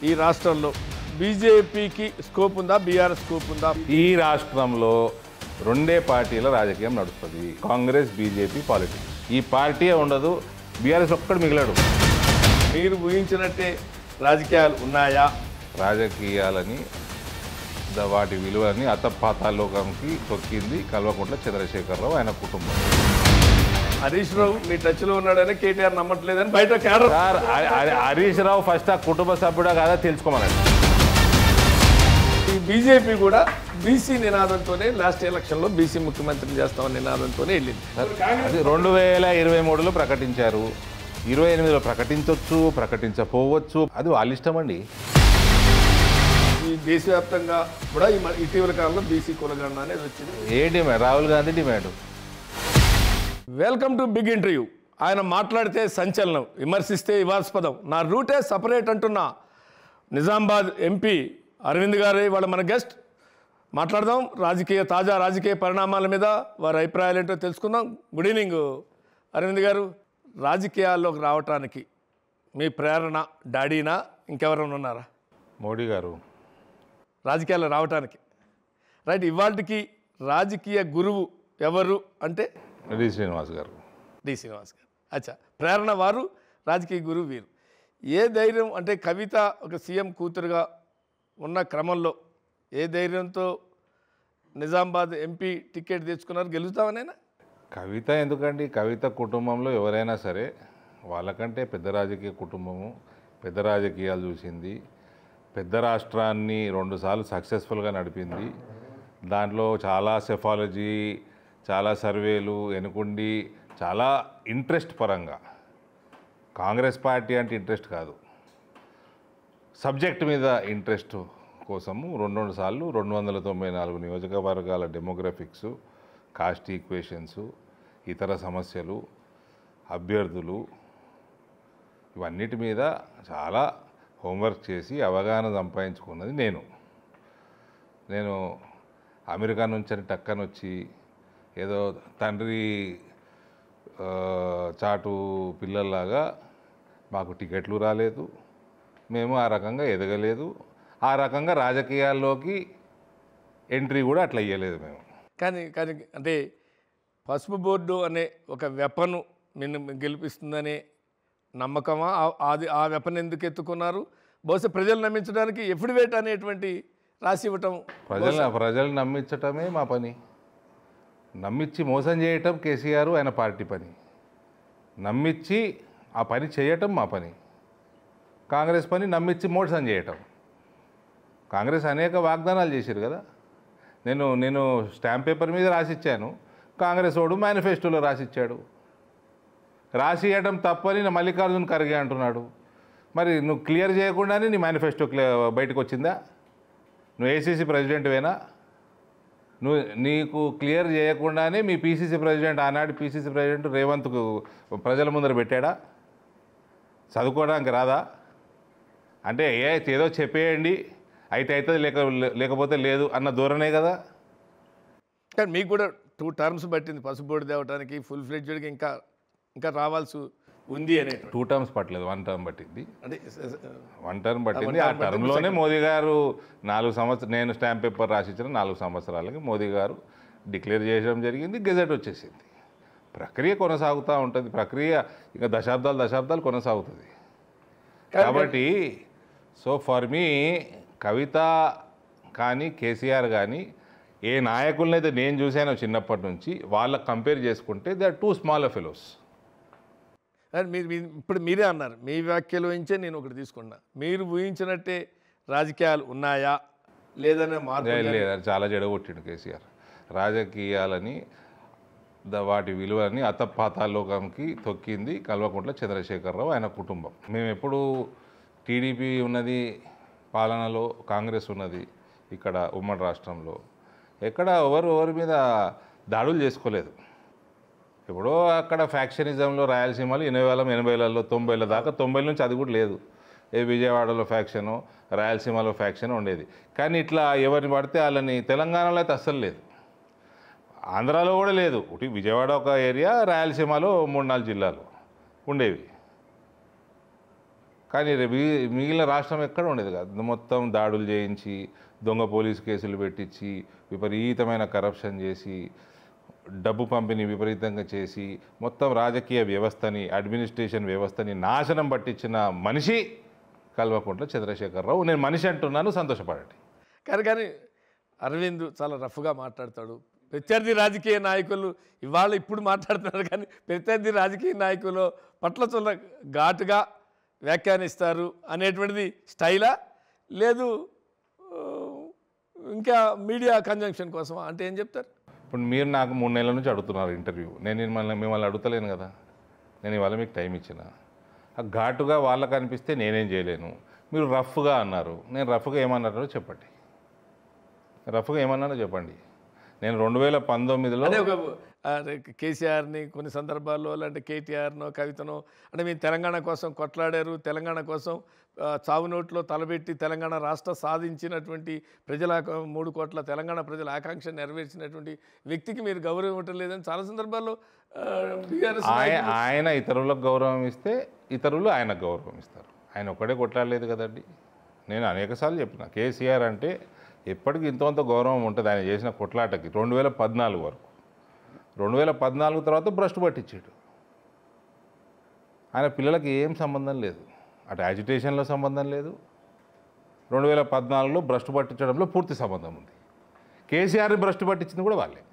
ఈ రాష్ట్రంలో బీజేపీకి స్కోప్ ఉందా, బీఆర్ఎస్ స్కోప్ ఉందా? ఈ రాష్ట్రంలో రెండే పార్టీల రాజకీయం నడుస్తుంది, కాంగ్రెస్ బీజేపీ పాలిటిక్స్. ఈ పార్టీయే ఉండదు, బీఆర్ఎస్ ఒక్కడు మిగిలాడు. మీరు ఊహించినట్టే రాజకీయాలు ఉన్నాయా? రాజకీయాలని వాటి విలువని అతపాతాలోకంకి తొక్కింది కల్వకుంట్ల చంద్రశేఖరరావు, ఆయన కుటుంబం. హరీష్ రావు మీ టచ్లో ఉన్నాడని కేటీఆర్ నమ్మట్లేదని బయట cadre. Sir, Harish Rao first ఆ కుటుంబ సభ్యుడా కాదా తెలుసుకోమనండి. ఈ బీజేపీ కూడా బీసీ నినాదంతోనే లాస్ట్ ఎలక్షన్లో బీసీ ముఖ్యమంత్రిని చేస్తామని నినాదంతోనే వెళ్ళింది. అది 2023లో ప్రకటించారు, 28లో ప్రకటించవచ్చు, ప్రకటించకపోవచ్చు, అది వాళ్ళ ఇష్టం అండి. ఈ దేశవ్యాప్తంగా కూడా ఇటీవల కాలంలో బీసీ కులగణన అనేది వచ్చింది. ఏ demand? Rahul Gandhi demand. Welcome to big interview. ఆయన మాట్లాడితే సంచలనం, విమర్శిస్తే వివాదాస్పదం. నా రూటే సపరేట్ అంటున్న నిజామాబాద్ ఎంపీ అరవింద్ గారు ఇవాళ మన గెస్ట్. మాట్లాడదాం తాజా రాజకీయ పరిణామాల మీద, వారి అభిప్రాయాలు ఏంటో తెలుసుకుందాం. గుడ్ ఈవినింగ్ అరవింద్ గారు. రాజకీయాల్లోకి రావటానికి మీ ప్రేరణ డాడీనా, ఇంకెవరైనా ఉన్నారా? మోడీ గారు. రాజకీయాల్లో రావటానికి రైట్. ఇవాళకి రాజకీయ గురువు ఎవరు అంటే డి శ్రీనివాస్ గారు. డి శ్రీనివాస్ గారు. అచ్చా, ప్రేరణ వారు, రాజకీయ గురువు వీరు. ఏ ధైర్యం అంటే కవిత ఒక సీఎం కూతురుగా ఉన్న క్రమంలో ఏ ధైర్యంతో నిజామాబాద్ ఎంపీ టికెట్ తెచ్చుకున్నారు? గెలుస్తామనేనా? కవిత ఎందుకండి? కవిత కుటుంబంలో ఎవరైనా సరే వాళ్ళకంటే పెద్ద రాజకీయ కుటుంబము, పెద్ద రాజకీయాలు చూసింది, పెద్ద రాష్ట్రాన్ని 2 సార్లు సక్సెస్ఫుల్గా నడిపింది. దాంట్లో చాలా సెఫాలజీ, చాలా సర్వేలు ఎన్నుకుండి, చాలా ఇంట్రెస్ట్ పరంగా. కాంగ్రెస్ పార్టీ అంటే ఇంట్రెస్ట్ కాదు, సబ్జెక్ట్ మీద ఇంట్రెస్ట్ కోసము 2 సార్లు 294 నియోజకవర్గాల డెమోగ్రఫిక్స్, కాస్ట్ ఈక్వేషన్స్, ఇతర సమస్యలు, అభ్యర్థులు, ఇవన్నిటి మీద చాలా హోంవర్క్ చేసి అవగాహన సంపాదించుకున్నది నేను అమెరికా నుంచి టక్కనొచ్చి ఏదో తండ్రి చాటు పిల్లల్లాగా మాకు టికెట్లు రాలేదు, మేము ఆ రకంగా ఎదగలేదు, ఆ రకంగా రాజకీయాల్లోకి ఎంట్రీ కూడా అట్లా ఇయ్యలేదు మేము. కానీ అంటే పసుపు బోర్డు అనే ఒక వెపను నిన్ను గెలిపిస్తుందనే నమ్మకమా? ఆ వెపన్ ఎందుకు ఎత్తుకున్నారు? బహుశా ప్రజలు నమ్మించడానికి ఎఫిడవిట్ అనేటువంటి రాసి ఇవ్వటం. ప్రజలు నమ్మించటమే మా పని. నమ్మించి మోసం చేయటం కేసీఆర్ ఆయన పార్టీ పని. నమ్మించి ఆ పని చేయటం మా పని. కాంగ్రెస్ పని నమ్మించి మోసం చేయటం. కాంగ్రెస్ అనేక వాగ్దానాలు చేశారు కదా. నేను స్టాంప్ పేపర్ మీద రాసిచ్చాను, కాంగ్రెస్ వాడు మేనిఫెస్టోలో రాసిచ్చాడు. రాసి ఇవ్వడం తప్పని నా మల్లికార్జున్ ఖర్గే అంటున్నాడు. మరి నువ్వు క్లియర్ చేయకుండానే నీ మేనిఫెస్టో బయటకు వచ్చిందా? నువ్వు ఏసీసీ ప్రెసిడెంట్వేనా? నీకు క్లియర్ చేయకుండానే మీ పీసీసీ ప్రెసిడెంట్, ఆనాడు పీసీసీ ప్రెసిడెంట్ రేవంత్కు ప్రజల ముందర పెట్టాడా? చదువుకోవడానికి రాదా? అంటే ఏదో చెప్పేయండి, అయితే అవుతుంది, లేకపోతే లేదు అన్న ధోరణే కదా. కానీ మీకు కూడా 2 టర్మ్స్ పట్టింది పసుపు బోర్డు తేవడానికి, ఫుల్ ఫ్లెడ్జ్డ్గా ఇంకా రావాల్సి ఉంది అనే. 2 టర్మ్స్ పట్టలేదు, 1 టర్మ్ పట్టింది. అంటే 1 టర్మ్ పట్టింది. ఆ టర్మ్లోనే మోదీ గారు 4 సంవత్సరాలు, నేను స్టాంప్ పేపర్ రాసిచ్చిన 4 సంవత్సరాలకి మోదీ గారు డిక్లేర్ చేయడం జరిగింది, గెజెట్ వచ్చేసింది. ప్రక్రియ కొనసాగుతూ ఉంటుంది. ప్రక్రియ ఇంకా దశాబ్దాలు కొనసాగుతుంది. కాబట్టి సో ఫర్ మీ కవిత కానీ కేసీఆర్ కానీ ఏ నాయకులనైతే నేను చూశానో చిన్నప్పటి నుంచి వాళ్ళకి కంపేర్ చేసుకుంటే దే ఆర్ 2 స్మాల్ ఫెలోస్. ఇప్పుడు మీరే అన్నారు, మీ వ్యాఖ్యలు ఊహించే నేను ఒకటి తీసుకున్నా. మీరు ఊహించినట్టే రాజకీయాలు ఉన్నాయా లేదనే లేదు, చాలా జడగొట్టిండు కేసీఆర్. రాజకీయాలని వాటి విలువని అతపాతాలోకంకి తొక్కింది కల్వకుంట్ల చంద్రశేఖరరావు, ఆయన కుటుంబం. మేము ఎప్పుడు టీడీపీ ఉన్నది పాలనలో, కాంగ్రెస్ ఉన్నది ఇక్కడ ఉమ్మడి రాష్ట్రంలో, ఎక్కడ ఎవరి మీద దాడులు చేసుకోలేదు. ఇప్పుడు అక్కడ ఫ్యాక్షనిజంలో రాయలసీమలో 80లలో 90ల దాకా, 90ల నుంచి అది కూడా లేదు. విజయవాడలో ఫ్యాక్షను, రాయలసీమలో ఫ్యాక్షన్ ఉండేది. కానీ ఇట్లా ఎవరిని పడితే వాళ్ళని తెలంగాణలో అయితే అస్సలు లేదు, ఆంధ్రాలో కూడా లేదు. విజయవాడ ఒక ఏరియా, రాయలసీమలో 3-4 జిల్లాలు ఉండేవి. కానీ మిగిలిన రాష్ట్రం ఎక్కడ ఉండేది కాదు. మొత్తం దాడులు చేయించి, దొంగ పోలీసు కేసులు పెట్టించి, విపరీతమైన కరప్షన్ చేసి, డబ్బు పంపిణీ విపరీతంగా చేసి, మొత్తం రాజకీయ వ్యవస్థని, అడ్మినిస్ట్రేషన్ వ్యవస్థని నాశనం పట్టించిన మనిషి కల్వకుంట్ల చంద్రశేఖరరావు. నేను మనిషి అంటున్నాను, సంతోషపడండి. కానీ అరవింద్ చాలా రఫ్గా మాట్లాడతాడు. ప్రత్యర్థి రాజకీయ నాయకులు ఇప్పుడు మాట్లాడుతున్నారు, కానీ ప్రత్యర్థి రాజకీయ నాయకులు పట్ల చాలా ఘాటుగా వ్యాఖ్యానిస్తారు అనేటువంటిది స్టైలా, లేదు ఇంకా మీడియా కన్జంక్షన్ కోసమా? అంటే ఏం చెప్తారు? ఇప్పుడు మీరు నాకు 3 నెలల నుంచి అడుగుతున్నారు ఇంటర్వ్యూ. నేను మిమ్మల్ని అడుగుతలేను కదా. నేను ఇవాళ మీకు టైం ఇచ్చిన. ఘాటుగా వాళ్ళకు అనిపిస్తే నేనేం చేయలేను. మీరు రఫ్గా అన్నారు. నేను రఫ్గా ఏమన్నారో చెప్పండి. రఫ్గా ఏమన్నారో చెప్పండి. నేను 2019లో అంటే ఒక కేసీఆర్ని కొన్ని సందర్భాల్లో, లేదంటే కేటీఆర్నో కవితనో, అంటే మీరు తెలంగాణ కోసం కొట్లాడారు, తెలంగాణ కోసం చావు నోట్లో తలబెట్టి తెలంగాణ రాష్ట్ర సాధించినటువంటి ప్రజల 3 కోట్ల తెలంగాణ ప్రజల ఆకాంక్ష నెరవేర్చినటువంటి వ్యక్తికి మీరు గౌరవం ఇవ్వటం లేదని చాలా సందర్భాల్లో ఆయన ఇతరులకు గౌరవం ఇస్తే ఇతరులు ఆయనకు గౌరవం ఇస్తారు. ఆయన ఒక్కడే కొట్లాడలేదు కదండి. నేను అనేకసార్లు చెప్పిన, కేసీఆర్ అంటే ఎప్పటికీ ఇంత గౌరవం ఉంటుంది ఆయన చేసిన కొట్లాటకి. 2014 వరకు, 2014 తర్వాత భ్రష్టు పట్టించాడు. ఆయన పిల్లలకి ఏం సంబంధం లేదు, అటు యాజిటేషన్లో సంబంధం లేదు, 2014లో భ్రష్టు పట్టించడంలో పూర్తి సంబంధం ఉంది. కేసీఆర్ని భ్రష్టు పట్టించింది కూడా వాళ్ళే.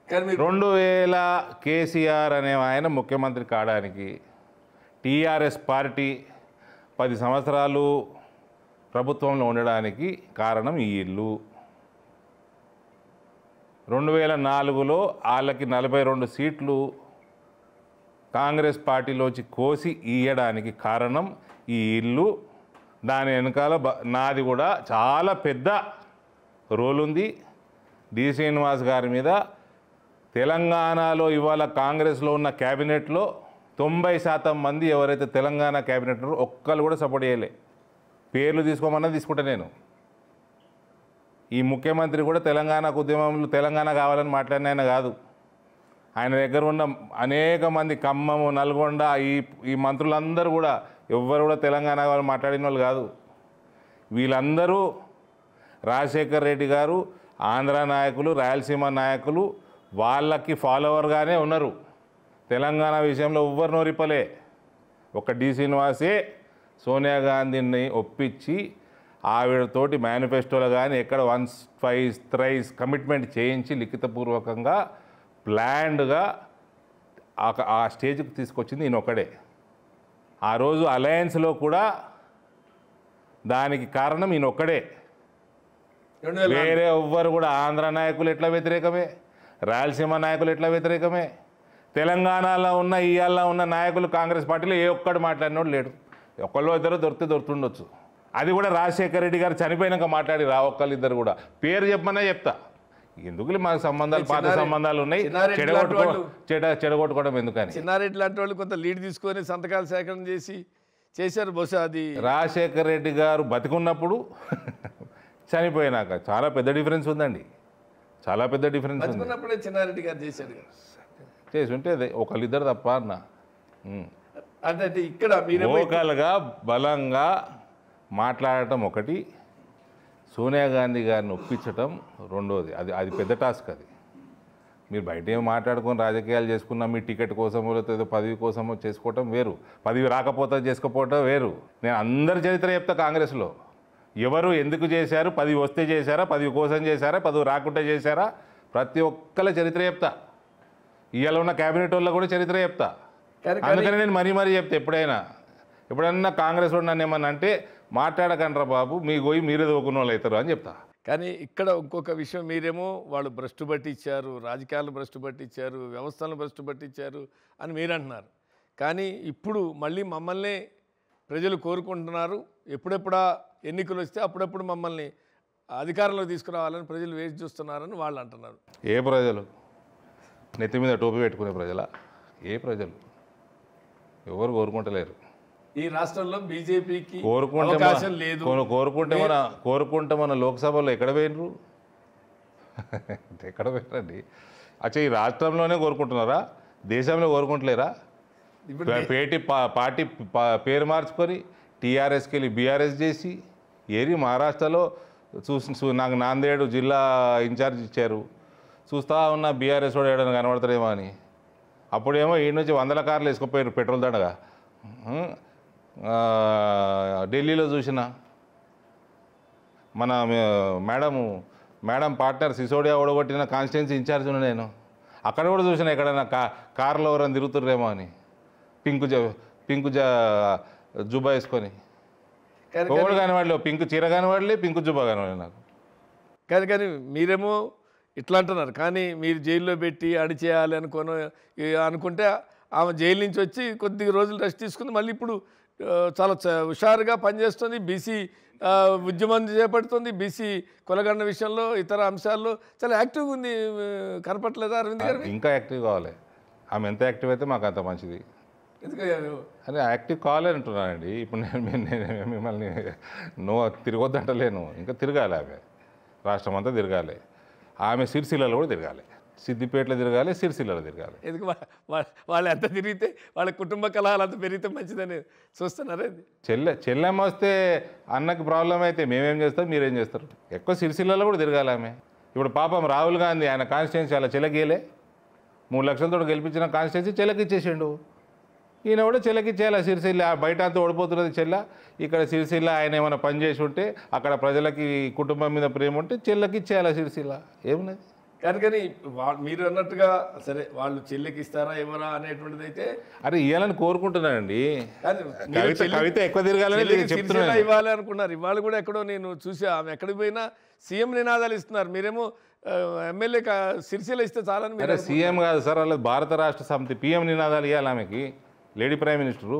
2000 కేసీఆర్ అనే ఆయన ముఖ్యమంత్రి కావడానికి, టీఆర్ఎస్ పార్టీ 10 సంవత్సరాలు ప్రభుత్వంలో ఉండడానికి కారణం ఈ ఇల్లు. 2004లో వాళ్ళకి 42 సీట్లు కాంగ్రెస్ పార్టీలోంచి కోసి ఇయ్యడానికి కారణం ఈ ఇల్లు. దాని వెనకాల నాది కూడా చాలా పెద్ద రోల్ ఉంది. డి శ్రీనివాస్ గారి మీద తెలంగాణలో ఇవాళ కాంగ్రెస్లో ఉన్న క్యాబినెట్లో 90% మంది ఎవరైతే తెలంగాణ క్యాబినెట్లో ఒక్కరు కూడా సపోర్ట్ చేయలే. పేర్లు తీసుకోమన్నా తీసుకుంటా నేను. ఈ ముఖ్యమంత్రి కూడా తెలంగాణకు ఉద్యమంలో తెలంగాణ కావాలని మాట్లాడిన ఆయన కాదు. ఆయన దగ్గర ఉన్న అనేక మంది ఖమ్మము, నల్గొండ ఈ మంత్రులందరూ కూడా ఎవ్వరు కూడా తెలంగాణ వాళ్ళు మాట్లాడిన వాళ్ళు కాదు. వీళ్ళందరూ రాజశేఖర్ రెడ్డి గారు, ఆంధ్ర నాయకులు, రాయలసీమ నాయకులు వాళ్ళకి ఫాలోవర్గానే ఉన్నారు. తెలంగాణ విషయంలో ఎవ్వరు నోరిప్పలే. ఒక డి శ్రీనివాసే సోనియా గాంధీని ఒప్పించి ఆవిడతోటి మేనిఫెస్టోలో కానీ ఎక్కడ 1 కమిట్మెంట్ చేయించి లిఖితపూర్వకంగా ప్లాన్డ్గా ఆ స్టేజ్కి తీసుకొచ్చింది ఈయన ఒక్కడే. ఆ రోజు అలయన్స్లో కూడా దానికి కారణం ఈయన ఒక్కడే. వేరే ఎవ్వరు కూడా ఆంధ్ర నాయకులు ఎట్లా వ్యతిరేకమే, రాయలసీమ నాయకులు ఎట్లా వ్యతిరేకమే, తెలంగాణలో ఉన్న ఇవాళ ఉన్న నాయకులు కాంగ్రెస్ పార్టీలో ఏ ఒక్కడు మాట్లాడినోడు లేడు. ఒకళ్ళు ఇద్దరు దొరుకుతుండొచ్చు. అది కూడా రాజశేఖర రెడ్డి గారు చనిపోయినాక మాట్లాడి ఒక్కళ్ళిద్దరు కూడా పేరు చెప్పమన్నా చెప్తా. ఎందుకు మాకు సంబంధాలు, పాత సంబంధాలు ఉన్నాయి, చెడగొట్టుకోవడం ఎందుకని. చిన్నారెడ్డి లాంటి వాళ్ళు కొంత లీడ్ తీసుకొని సంతకాలు సేకరణ చేశారు. బహుశా అది రాజశేఖర రెడ్డి గారు బతికున్నప్పుడు చనిపోయినాక చాలా పెద్ద డిఫరెన్స్ ఉందండి. చాలా పెద్ద డిఫరెన్స్ ఉంది. బతికున్నప్పుడే చిన్నారెడ్డి గారు చేసి ఉంటే ఒకళ్ళిద్దరు తప్ప అన్న. అంటే ఇక్కడ లోకల్గా బలంగా మాట్లాడటం ఒకటి, సోనియా గాంధీ గారిని ఒప్పించటం రెండోది. అది పెద్ద టాస్క్. అది మీరు బయట ఏం మాట్లాడుకొని రాజకీయాలు చేసుకున్నా మీ టికెట్ కోసమో లేకపోతే పదవి కోసమో చేసుకోవటం వేరు, పదవి రాకపోతే చేసుకోపోవటం వేరు. నేను అందరి చరిత్ర చెప్తా. కాంగ్రెస్లో ఎవరు ఎందుకు చేశారు, పదవి వస్తే చేశారా, పదవి కోసం చేశారా, పదవి రాకుంటే చేశారా, ప్రతి ఒక్కళ్ళ చరిత్ర చెప్తా. ఇవాళ ఉన్న క్యాబినెట్ వాళ్ళ కూడా చరిత్ర చెప్తా. అందుకని నేను మరీ చెప్తా. ఎప్పుడన్నా కాంగ్రెస్ వాడు నన్ను ఏమన్నా అంటే మాట్లాడకండ్రా బాబు, మీ పోయి మీరే దోకున్న వాళ్ళు అవుతారు అని చెప్తా. కానీ ఇక్కడ ఇంకొక విషయం, మీరేమో వాళ్ళు భ్రష్టు పట్టించారు, రాజకీయాలను భ్రష్టు పట్టించారు, వ్యవస్థలను భ్రష్టు పట్టించారు అని మీరు అంటున్నారు. కానీ ఇప్పుడు మళ్ళీ మమ్మల్ని ప్రజలు కోరుకుంటున్నారు, ఎప్పుడెప్పుడా ఎన్నికలు వస్తే అప్పుడప్పుడు మమ్మల్ని అధికారంలో తీసుకురావాలని ప్రజలు వేచి చూస్తున్నారని వాళ్ళు అంటున్నారు. ఏ ప్రజలు? నెత్తి మీద టోపీ పెట్టుకునే ప్రజలా? ఏ ప్రజలు? ఎవరు కోరుకుంటలేరు. ఈ రాష్ట్రంలో బీజేపీకి అవకాశం లేదు. కోరుకుంటే మన లోక్సభలో ఎక్కడ పోయినరు? ఎక్కడ పోయినండి? అచ్చా, ఈ రాష్ట్రంలోనే కోరుకుంటున్నారా? దేశంలో కోరుకుంటలేరా? పార్టీ పేరు మార్చుకొని టీఆర్ఎస్కి వెళ్ళి బీఆర్ఎస్ చేసి మహారాష్ట్రలో నాకు నాందేడు జిల్లా ఇన్ఛార్జ్ ఇచ్చారు. చూస్తా ఉన్న బీఆర్ఎస్ వాడు ఏడైనా కనబడతాడేమో అని. అప్పుడేమో ఈ నుంచి 100 కార్లు వేసుకుపోయారు పెట్రోల్ దండగా. ఢిల్లీలో చూసిన మన మేడం పార్ట్నర్ సిసోడియా ఓడగొట్టిన కాన్స్టిట్యున్సీ ఇన్ఛార్జ్ ఉన్నా నేను. అక్కడ కూడా చూసిన ఎక్కడైనా కార్లో ఎవరైనా తిరుగుతుర్రేమో అని పింకు జుబ్బా వేసుకొని. కోడు కానివాడలే, పింక్ చీర కానివాడలే, పింక్ జుబ్బా కానివాడలే నాకు. కానీ మీరేమో ఇట్లా అంటున్నారు, కానీ మీరు జైల్లో పెట్టి అడిచేయాలి అనుకుంటే ఆమె జైలు నుంచి వచ్చి కొద్ది రోజులు రెస్ట్ తీసుకుంది. మళ్ళీ ఇప్పుడు చాలా హుషారుగా పనిచేస్తుంది. బీసీ ఉద్యమం చేపడుతుంది. బీసీ కొలగండ విషయంలో ఇతర అంశాల్లో చాలా యాక్టివ్గా ఉంది. కనపట్లేదా అరవింద్ గారు? ఇంకా యాక్టివ్ కావాలి. ఆమె ఎంత యాక్టివ్ అయితే మాకు అంత మంచిది. అదే యాక్టివ్ కావాలని అంటున్నానండి. ఇప్పుడు నేను మిమ్మల్ని తిరగొద్దంటలేను. ఇంకా తిరగాలి, ఆమె రాష్ట్రం అంతా తిరగాలి. ఆమె సిరిసిల్లలో కూడా తిరగాలి, సిద్దిపేటలో తిరగాలి, సిరిసిల్లలో తిరగాలి. ఎందుకు వాళ్ళు ఎంత తిరిగితే వాళ్ళ కుటుంబ కలహాలు అంత పెరిగితే మంచిదని చూస్తున్నారా? చెల్లెమ్మ వస్తే అన్నకి ప్రాబ్లం అయితే మేమేం చేస్తాం, మీరేం చేస్తారు? ఎక్కువ సిరిసిల్లలో కూడా తిరగాలి ఆమె. ఇప్పుడు పాపం రాహుల్ గాంధీ ఆయన కాన్స్టిట్యున్సీ అలా చెల్లగీయలే, 3 లక్షలతో గెలిపించిన కాన్స్టిట్యున్సీ చెల్లకిచ్చేసిండు. ఈయన కూడా చెల్లకిచ్చేయాలి. సిరిసిల్ల బయట అంతా ఓడిపోతున్నది చెల్ల, ఇక్కడ సిరిసిల్ల ఆయన ఏమైనా పని చేసి ఉంటే అక్కడ ప్రజలకి కుటుంబం మీద ప్రేమ ఉంటే చెల్లకిచ్చేయాలి సిరిసిల్ల. ఏమున్నది? కానీ మీరు అన్నట్టుగా సరే వాళ్ళు చెల్లికి ఇస్తారా ఎవరా అనేటువంటిది అయితే అరే ఇవ్వాలని కోరుకుంటున్నానండి. కవిత ఎక్కువ తిరగాలని చెప్తున్నా. ఇవ్వాలి అనుకున్నారు. ఇవాళ కూడా ఎక్కడో నేను చూసా, ఆమె ఎక్కడికి పోయినా సీఎం నినాదాలు ఇస్తున్నారు. మీరేమో ఎమ్మెల్యే సిరిసిల్ల ఇస్తే చాలని. మీరు సీఎం కాదు సార్, అలా భారత రాష్ట్ర సమితి పిఎం నినాదాలు ఇవ్వాలి ఆమెకి, లేడీ ప్రైమ్ మినిస్టరు.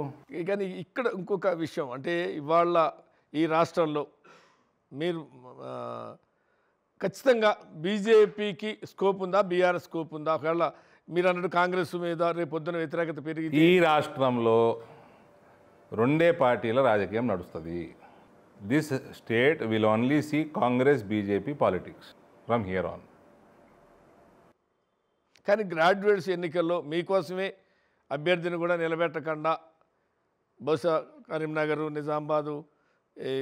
కానీ ఇక్కడ ఇంకొక విషయం అంటే ఇవాళ ఈ రాష్ట్రంలో మీరు ఖచ్చితంగా బీజేపీకి స్కోప్ ఉందా, బీఆర్ఎస్ స్కోప్ ఉందా? ఒకవేళ మీరు అన్నట్టు కాంగ్రెస్ మీద రేపు పొద్దున వ్యతిరేకత పెరిగి ఈ రాష్ట్రంలో 2 పార్టీల రాజకీయం నడుస్తుంది. This state will only see Congress BJP politics from here on. కానీ గ్రాడ్యుయేట్స్ ఎన్నికల్లో మీకోసమే అభ్యర్థిని కూడా నిలబెట్టకుండా బహుశా కరీంనగర్, నిజామాబాదు,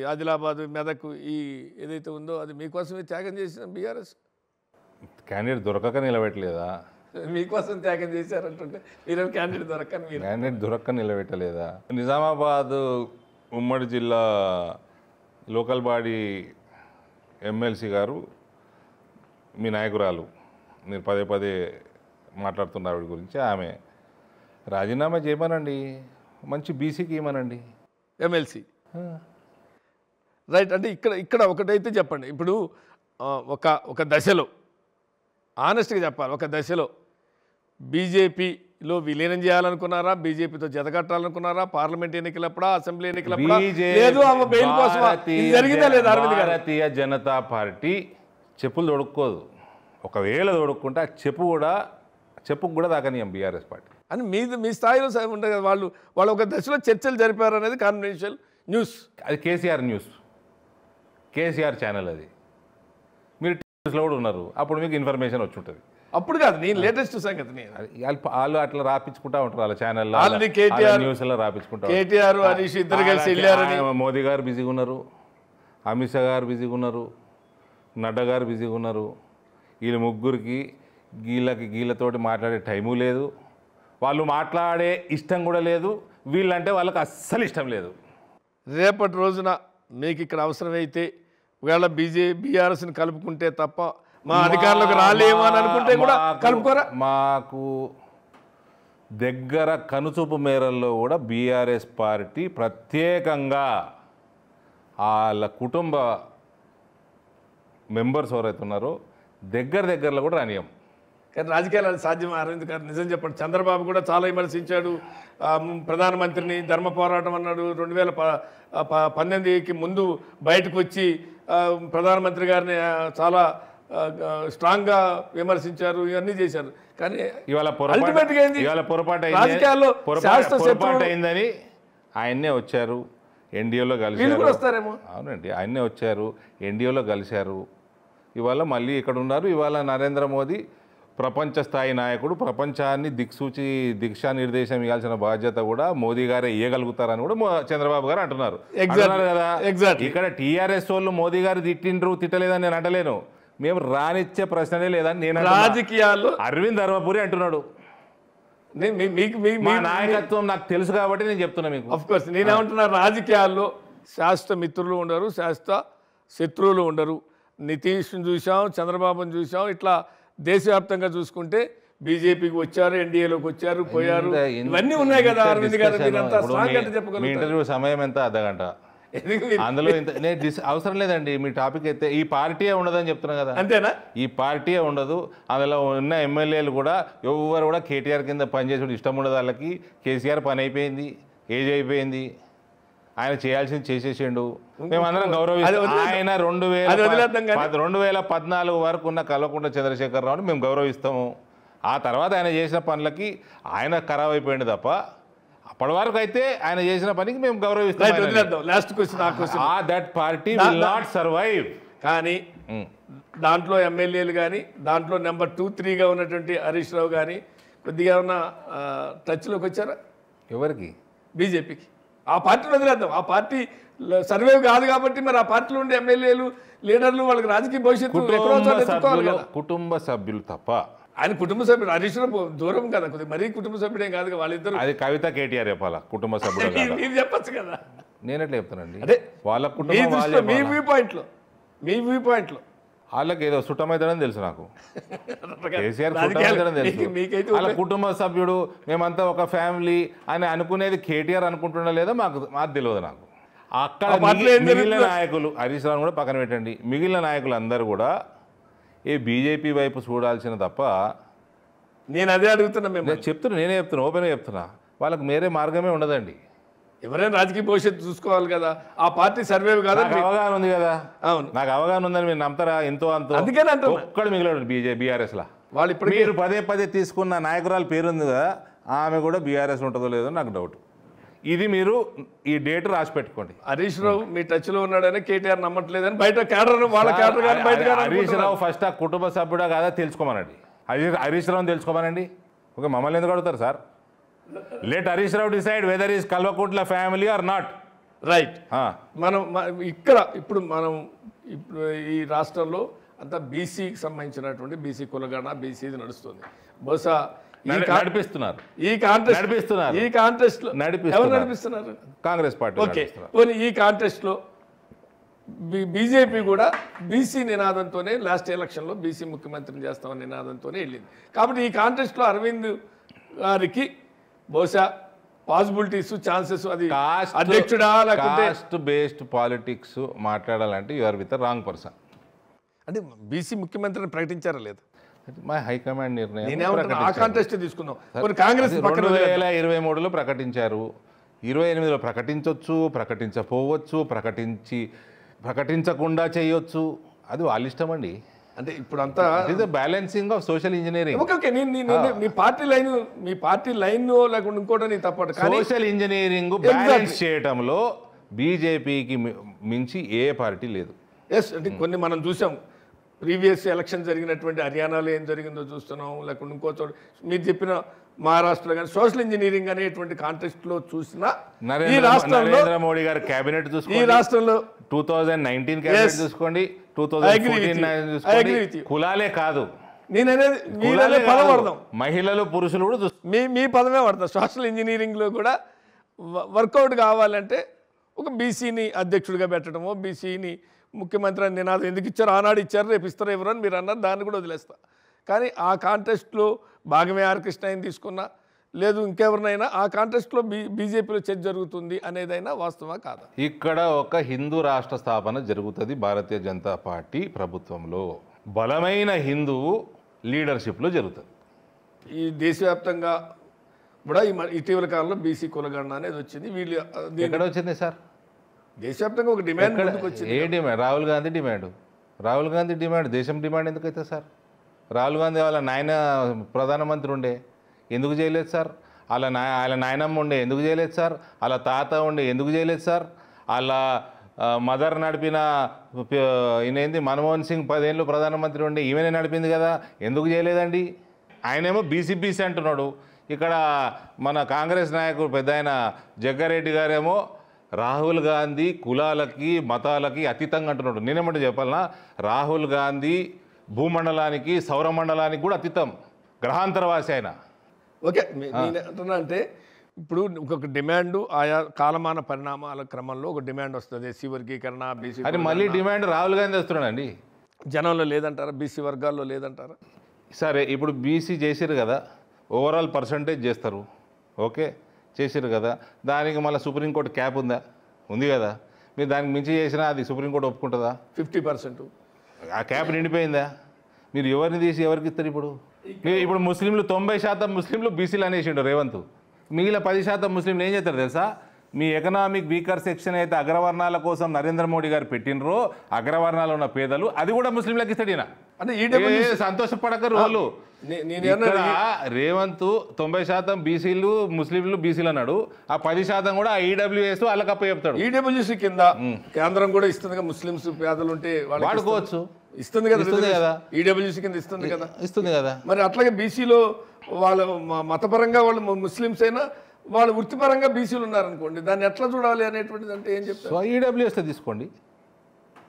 ఆదిలాబాదు, మెదక్ ఈ ఏదైతే ఉందో అది మీకోసమే త్యాగం చేసిన బీఆర్ఎస్ క్యాండిడేట్ దొరకక నిలబెట్టలేదా? మీకోసం త్యాగం చేశారంటుంటే మీరేం క్యాండిడేట్ దొరక్క నిలబెట్టలేదా? నిజామాబాద్ ఉమ్మడి జిల్లా లోకల్ బాడీ ఎమ్మెల్సీ గారు మీ నాయకురాలు, మీరు పదే మాట్లాడుతున్న ఆవిడ గురించి, ఆమె రాజీనామా చేయమనండి, మంచి బీసీకి ఇవ్వమనండి ఎమ్మెల్సీ. రైట్. అంటే ఇక్కడ ఒకటైతే చెప్పండి, ఇప్పుడు ఒక దశలో ఆనెస్ట్గా చెప్పాలి, ఒక దశలో బీజేపీలో విలీనం చేయాలనుకున్నారా, బీజేపీతో జతకట్టాలనుకున్నారా, పార్లమెంట్ ఎన్నికలప్పుడా, అసెంబ్లీ ఎన్నికలప్పుడా, లేదు ఆమె బెయిల్ కోసం జరిగిందా లేదా? అరవింద్ గారు, భారతీయ జనతా పార్టీ చెప్పులు తొడుక్కోదు. ఒకవేళ తొడుక్కుంటే ఆ చెప్పుకు కూడా దాకనీయం బీఆర్ఎస్ పార్టీ అని మీ స్థాయిలో ఉంటుంది కదా. వాళ్ళు ఒక దశలో చర్చలు జరిపారు అనేది కాన్ఫిడెన్షియల్ న్యూస్. అది కేసీఆర్ న్యూస్, కేసీఆర్ ఛానల్. అది మీరు టీవీస్లో కూడా ఉన్నారు, అప్పుడు మీకు ఇన్ఫర్మేషన్ వచ్చి ఉంటుంది. అప్పుడు కాదు, నేను లేటెస్ట్ సంగతి. వాళ్ళు అట్లా రాపించుకుంటా ఉంటారు వాళ్ళ ఛానల్లో, న్యూస్లో రాపించుకుంటారు. కేటీఆర్ హరీష్ ఇద్దరు కలిసి వెళ్ళారని. మోదీ గారు బిజీగా ఉన్నారు, అమిత్ షా గారు బిజీగా ఉన్నారు, నడ్డా గారు బిజీగా ఉన్నారు. వీళ్ళ ముగ్గురికి గీళ్ళతోటి మాట్లాడే టైము లేదు, వాళ్ళు మాట్లాడే ఇష్టం కూడా లేదు. వీళ్ళంటే వాళ్ళకి అస్సలు ఇష్టం లేదు. రేపటి రోజున మీకు ఇక్కడ అవసరమైతే ఒకవేళ బీఆర్ఎస్ని కలుపుకుంటే తప్ప మా అధికారులకు రాలేమో అని అనుకుంటే కూడా కలుపుకోరా? మాకు దగ్గర కనుచూపు మేరల్లో కూడా బీఆర్ఎస్ పార్టీ ప్రత్యేకంగా వాళ్ళ కుటుంబ మెంబర్స్ ఎవరైతే ఉన్నారో దగ్గరలో కూడా రానియం. కానీ రాజకీయాలు సాధ్యం అరవింద్ గారు, నిజం చెప్పండి. చంద్రబాబు కూడా చాలా విమర్శించాడు ప్రధానమంత్రిని, ధర్మ పోరాటం అన్నాడు. 2019కి ముందు బయటకు వచ్చి ప్రధానమంత్రి గారిని చాలా స్ట్రాంగ్గా విమర్శించారు, ఇవన్నీ చేశారు. కానీ ఇవాళ పొరపాటు అయిందని ఆయన్నే వచ్చారు, ఎన్డీఏలో కలిశారు. వస్తారేమో. అవునండి, ఆయన్నే వచ్చారు, ఎన్డీఏలో కలిశారు. ఇవాళ మళ్ళీ ఇక్కడ ఉన్నారు. ఇవాళ నరేంద్ర మోదీ ప్రపంచ స్థాయి నాయకుడు, ప్రపంచాన్ని దిశానిర్దేశం ఇవ్వాల్సిన బాధ్యత కూడా మోదీ గారే ఇవ్వగలుగుతారని కూడా చంద్రబాబు గారు అంటున్నారు కదా. ఇక్కడ టీఆర్ఎస్ వాళ్ళు మోదీ గారు తిట్టలేదని నేను అంటలేను, మేము రానిచ్చే ప్రశ్నలే లేదని నేను. రాజకీయాల్లో అరవింద్ ధర్మపురి అంటున్నాడు, మా నాయకత్వం నాకు తెలుసు కాబట్టి నేను చెప్తున్నా మీకు. ఆఫ్ కోర్స్ నేనేమంటున్నా, రాజకీయాల్లో శాశ్వత మిత్రులు ఉండరు, శాశ్వత శత్రువులు ఉండరు. నితీష్ని చూసాం, చంద్రబాబుని చూసాం, ఇట్లా దేశవ్యాప్తంగా చూసుకుంటే బీజేపీకి వచ్చారు, ఎన్డీఏలోకి వచ్చారు, పోయారు, ఇవన్నీ ఉన్నాయి కదా. అరవింద్ గారు మీరంతా స్ట్రాంగ్ అంటే చెప్పగలరు. ఇంటర్వ్యూ సమయం ఎంత? అర్ధగంట. అందులో అవసరం లేదండి. మీ టాపిక్ అయితే ఈ పార్టీయే ఉండదని చెప్తున్నా కదా. అంతేనా? ఈ పార్టీయే ఉండదు. అందులో ఉన్న ఎమ్మెల్యేలు కూడా ఎవరు కూడా కేటీఆర్ కింద పనిచేసి ఇష్టం ఉండదు వాళ్ళకి. కేసీఆర్ పని అయిపోయింది, ఏజ్ అయిపోయింది, ఆయన చేయాల్సింది చేసేసిండు. మేమందరం గౌరవిస్తాం. ఆయన 2014 వరకు ఉన్న కల్వకుంట్ల చంద్రశేఖరరావుని మేము గౌరవిస్తాము. ఆ తర్వాత ఆయన చేసిన పనులకి ఆయన ఖరాబ్ అయిపోయింది తప్ప అప్పటి వరకు అయితే ఆయన చేసిన పనికి మేము గౌరవిస్తాం. That party will not survive. కానీ దాంట్లో ఎమ్మెల్యేలు కానీ, దాంట్లో నెంబర్ 2, 3గా ఉన్నటువంటి హరీష్ రావు కానీ కొద్దిగా ఏమన్నా టచ్లోకి వచ్చారా? ఎవరికి? బీజేపీకి. ఆ పార్టీని వదిలేద్దాం. ఆ పార్టీ సర్వే కాదు కాబట్టి మరి ఆ పార్టీలో ఉండే ఎమ్మెల్యేలు, లీడర్లు వాళ్ళకి రాజకీయ భవిష్యత్తు కుటుంబ సభ్యులు తప్ప. ఆయన కుటుంబ సభ్యుడు. హరీష్ రావు దూరం కదా, కొద్దిగా మరీ కుటుంబ సభ్యుడే కాదు వాళ్ళిద్దరు. అది కవిత కేటీఆర్ చెప్పాలా కుటుంబ సభ్యుడు? మీరు చెప్పచ్చు కదా. నేను ఎట్లా చెప్తానండి? అదే వాళ్ళ కుటుంబం, మీ వ్యూ పాయింట్లో వాళ్ళకి ఏదో సుట్టమైతేనని తెలుసు నాకు. కేసీఆర్ సుట్టమైతేనని తెలుసు. వాళ్ళ కుటుంబ సభ్యుడు, మేమంతా ఒక ఫ్యామిలీ అని అనుకునేది కేటీఆర్ అనుకుంటున్నా లేదా మాకు తెలియదు నాకు. అక్కడ మిగిలిన నాయకులు, హరీష్ రావు కూడా పక్కన పెట్టండి, మిగిలిన నాయకులు అందరూ కూడా ఏ బీజేపీ వైపు చూడాల్సిన తప్ప. నేను అదే అడుగుతున్నా. నేనే చెప్తున్నా, ఓపెన్గా చెప్తున్నా, వాళ్ళకి వేరే మార్గమే ఉండదండి. ఎవరైనా రాజకీయ భవిష్యత్తు చూసుకోవాలి కదా. ఆ పార్టీ సర్వే కదా. అవగాహన ఉంది కదా. అవును, నాకు అవగాహన ఉందని మీరు నమ్ముతారా? ఎంతో అంత. అందుకని అంటే ఒక్కడు మిగిలాడు బీఆర్ఎస్ లా. వాళ్ళు ఇప్పుడు మీరు పదే తీసుకున్న నాయకురాలు పేరుంది కదా, ఆమె కూడా బీఆర్ఎస్ ఉంటుందో లేదో నాకు డౌట్. ఇది మీరు ఈ డేట్ రాసి పెట్టుకోండి. హరీష్ రావు మీ టచ్ లో ఉన్నాడని కేటీఆర్ నమ్మట్లేదని బయట క్యాడర్, వాళ్ళ క్యాడర్ కానీ బయట. హరీష్ రావు ఫస్ట్ ఆ కుటుంబ సభ్యుడా కాదా తెలుసుకోమనండి. హరీష్ రావుని తెలుసుకోమనండి. ఓకే, మమ్మల్ని ఎందుకు అడుగుతారు sir? Let Harish Rao decide whether is Kalvakuntla family or not. Right. మనం ఇప్పుడు ఈ రాష్ట్రంలో అంతా బీసీకి సంబంధించినటువంటి బీసీ కులగణ, బీసీది నడుస్తుంది. బహుశా నడిపిస్తున్నారు. ఈ కాంటెస్ట్ లో ఎవరు నడిపిస్తున్నారు? కాంగ్రెస్ పార్టీ. ఓకే, ఈ కాంటెస్ట్ లో బీజేపీ కూడా బీసీ నినాదంతోనే లాస్ట్ ఎలక్షన్లో బీసీ ముఖ్యమంత్రిని చేస్తామని నినాదంతోనే వెళ్ళింది. కాబట్టి ఈ కాంటెస్ట్లో అరవింద్ గారికి బహుశా పాసిబిలిటీస్, ఛాన్సెస్, అది అధ్యక్షుడా లేకుంటే కాస్ట్ బేస్డ్ పాలిటిక్స్ మాట్లాడాలంటే you are with wrong person. అంటే బీసీ ముఖ్యమంత్రిని ప్రకటించారా లేదా? మా హైకమాండ్ నిర్ణయం. ఆ కాంటెస్ట్ తీసుకుందాం. కాంగ్రెస్ 2023లో ప్రకటించారు, 28లో ప్రకటించవచ్చు, ప్రకటించకపోవచ్చు, ప్రకటించకుండా చేయొచ్చు, అది వాళ్ళ ఇష్టం అండి. అంటే ఇప్పుడు అంతా balancing of social engineering. Okay, me party line లేకుండా ఇంకోటి తప్పదు. సోషల్ ఇంజనీరింగ్ బ్యాలెన్స్ చేయటంలో బీజేపీకి మించి ఏ పార్టీ లేదు. ఎస్, అంటే కొన్ని మనం చూసాం. ప్రీవియస్ ఎలక్షన్ జరిగినటువంటి హర్యానాలో ఏం జరిగిందో చూస్తున్నాం, లేకుంటే ఇంకో చోట మీరు చెప్పిన మహారాష్ట్రలో కానీ సోషల్ ఇంజనీరింగ్ అనేటువంటి కాంటెస్ట్ లో చూసిన ఈ రాష్ట్రంలో నరేంద్ర మోడీ గారి కేబినెట్ చూసుకోండి, ఈ రాష్ట్రంలో 2019 కేబినెట్ చూసుకోండి, 2014 చూసుకోండి, కులాలే కాదు నేననేది పదం వాడదాం, మహిళలు పురుషులు కూడా మీ పదమే వాడతాం. సోషల్ ఇంజనీరింగ్ లో కూడా వర్కౌట్ కావాలంటే ఒక బీసీని అధ్యక్షుడిగా పెట్టడమో, బీసీని ముఖ్యమంత్రి అని నినాదం ఎందుకు ఇచ్చారు, ఆనాడు ఇచ్చారు, రేపు ఇస్తారో ఎవరు అని మీరు అన్నారు, దాన్ని కూడా వదిలేస్తా. కానీ ఆ కాంటెస్ట్లో భాగమే ఆర్ కృష్ణ ఆయన తీసుకున్నా, లేదు ఇంకెవరినైనా ఆ కాంటెస్ట్లో బీజేపీలో చర్చ జరుగుతుంది అనేదైనా వాస్తవా కాదా? ఇక్కడ ఒక హిందూ రాష్ట్ర స్థాపన జరుగుతుంది భారతీయ జనతా పార్టీ ప్రభుత్వంలో, బలమైన హిందూ లీడర్షిప్లో జరుగుతుంది. ఈ దేశవ్యాప్తంగా కూడా ఇటీవల కాలంలో బీసీ కులగణన అనేది వచ్చింది. వీళ్ళు ఎక్కడ వచ్చింది సార్? దేశవ్యాప్తంగా ఒక డిమాండ్ వచ్చింది. ఏ డిమాండ్? రాహుల్ గాంధీ డిమాండ్ దేశం డిమాండ్ ఎందుకైతే సార్? రాహుల్ గాంధీ వాళ్ళ నాయన ప్రధానమంత్రి ఉండే, ఎందుకు చేయలేదు సార్? వాళ్ళ నాయనమ్మ ఉండే, ఎందుకు చేయలేదు సార్? వాళ్ళ తాత ఉండే, ఎందుకు చేయలేదు సార్? వాళ్ళ మదర్ నడిపిన ఈయనేంది మన్మోహన్ సింగ్ 10 ఏళ్ళు ప్రధానమంత్రి ఉండి ఈమెనే నడిపింది కదా, ఎందుకు చేయలేదండి? ఆయనేమో బీసీ అంటున్నాడు. ఇక్కడ మన కాంగ్రెస్ నాయకుడు పెద్ద ఆయన జగ్గారెడ్డి గారేమో రాహుల్ గాంధీ కులాలకి మతాలకి అతీతంగా అంటున్నాడు. నేనేమంటే చెప్పాలనా, రాహుల్ గాంధీ భూమండలానికి సౌరమండలానికి కూడా అతీతం, గ్రహాంతరవాసి ఆయన. ఓకే, నేను అంటున్నా అంటే ఇప్పుడు ఒక డిమాండ్ ఆయా కాలమాన పరిణామాల క్రమంలో ఒక డిమాండ్ వస్తుంది, ఎస్సీ వర్గీకరణ, బీసీ. అది మళ్ళీ డిమాండ్ రాహుల్ గాంధీ వస్తున్నాడండి. జనంలో లేదంటారా? బీసీ వర్గాల్లో లేదంటారా? సరే, ఇప్పుడు బీసీ చేసిరు కదా, ఓవరాల్ పర్సంటేజ్ చేస్తారు, ఓకే చేసిరు కదా, దానికి మళ్ళీ సుప్రీంకోర్టు క్యాప్ ఉందా? ఉంది కదా. మీరు దానికి మించి చేసినా అది సుప్రీంకోర్టు ఒప్పుకుంటుందా? 50%. ఆ క్యాప్ నిండిపోయిందా? మీరు ఎవరిని తీసి ఎవరికి ఇస్తారు? ఇప్పుడు ముస్లింలు 90% ముస్లింలు బీసీలు అనేసిండు రేవంత్. మిగిలిన 10% ముస్లింలు ఏం చేస్తారు తెలుసా? మీ ఎకనామిక్ వీకర్ సెక్షన్ అయితే అగ్రవర్ణాల కోసం నరేంద్ర మోడీ గారు పెట్టినరో, అగ్రవర్ణాలు ఉన్న పేదలు, అది కూడా ముస్లింలకు ఇస్తాడు ఈయన. అంటే సంతోషపడకరు వాళ్ళు. రేవంత్ 90% బీసీలు ముస్లింలు బీసీలు అన్నాడు, ఆ 10% కూడా ఈడబ్ల్యూఎస్ వాళ్ళకప్ప చెప్తాడు. ఈడబ్ల్యూసీ కింద కేంద్రం కూడా ఇస్తుంది, ముస్లింస్ పేదలు ఉంటే వాడుకోవచ్చు, ఇస్తుంది కదా. ఈడబ్ల్యూసీ కింద ఇస్తుంది కదా. మరి అట్లాగే బీసీలో వాళ్ళ మతపరంగా వాళ్ళు ముస్లింస్ అయినా వాళ్ళు వృత్తిపరంగా బీసీలు ఉన్నారనుకోండి, దాన్ని ఎట్లా చూడాలి అనేటువంటిది అంటే ఏం చెప్తారు? ఈడబ్ల్యూఎస్ తీసుకోండి,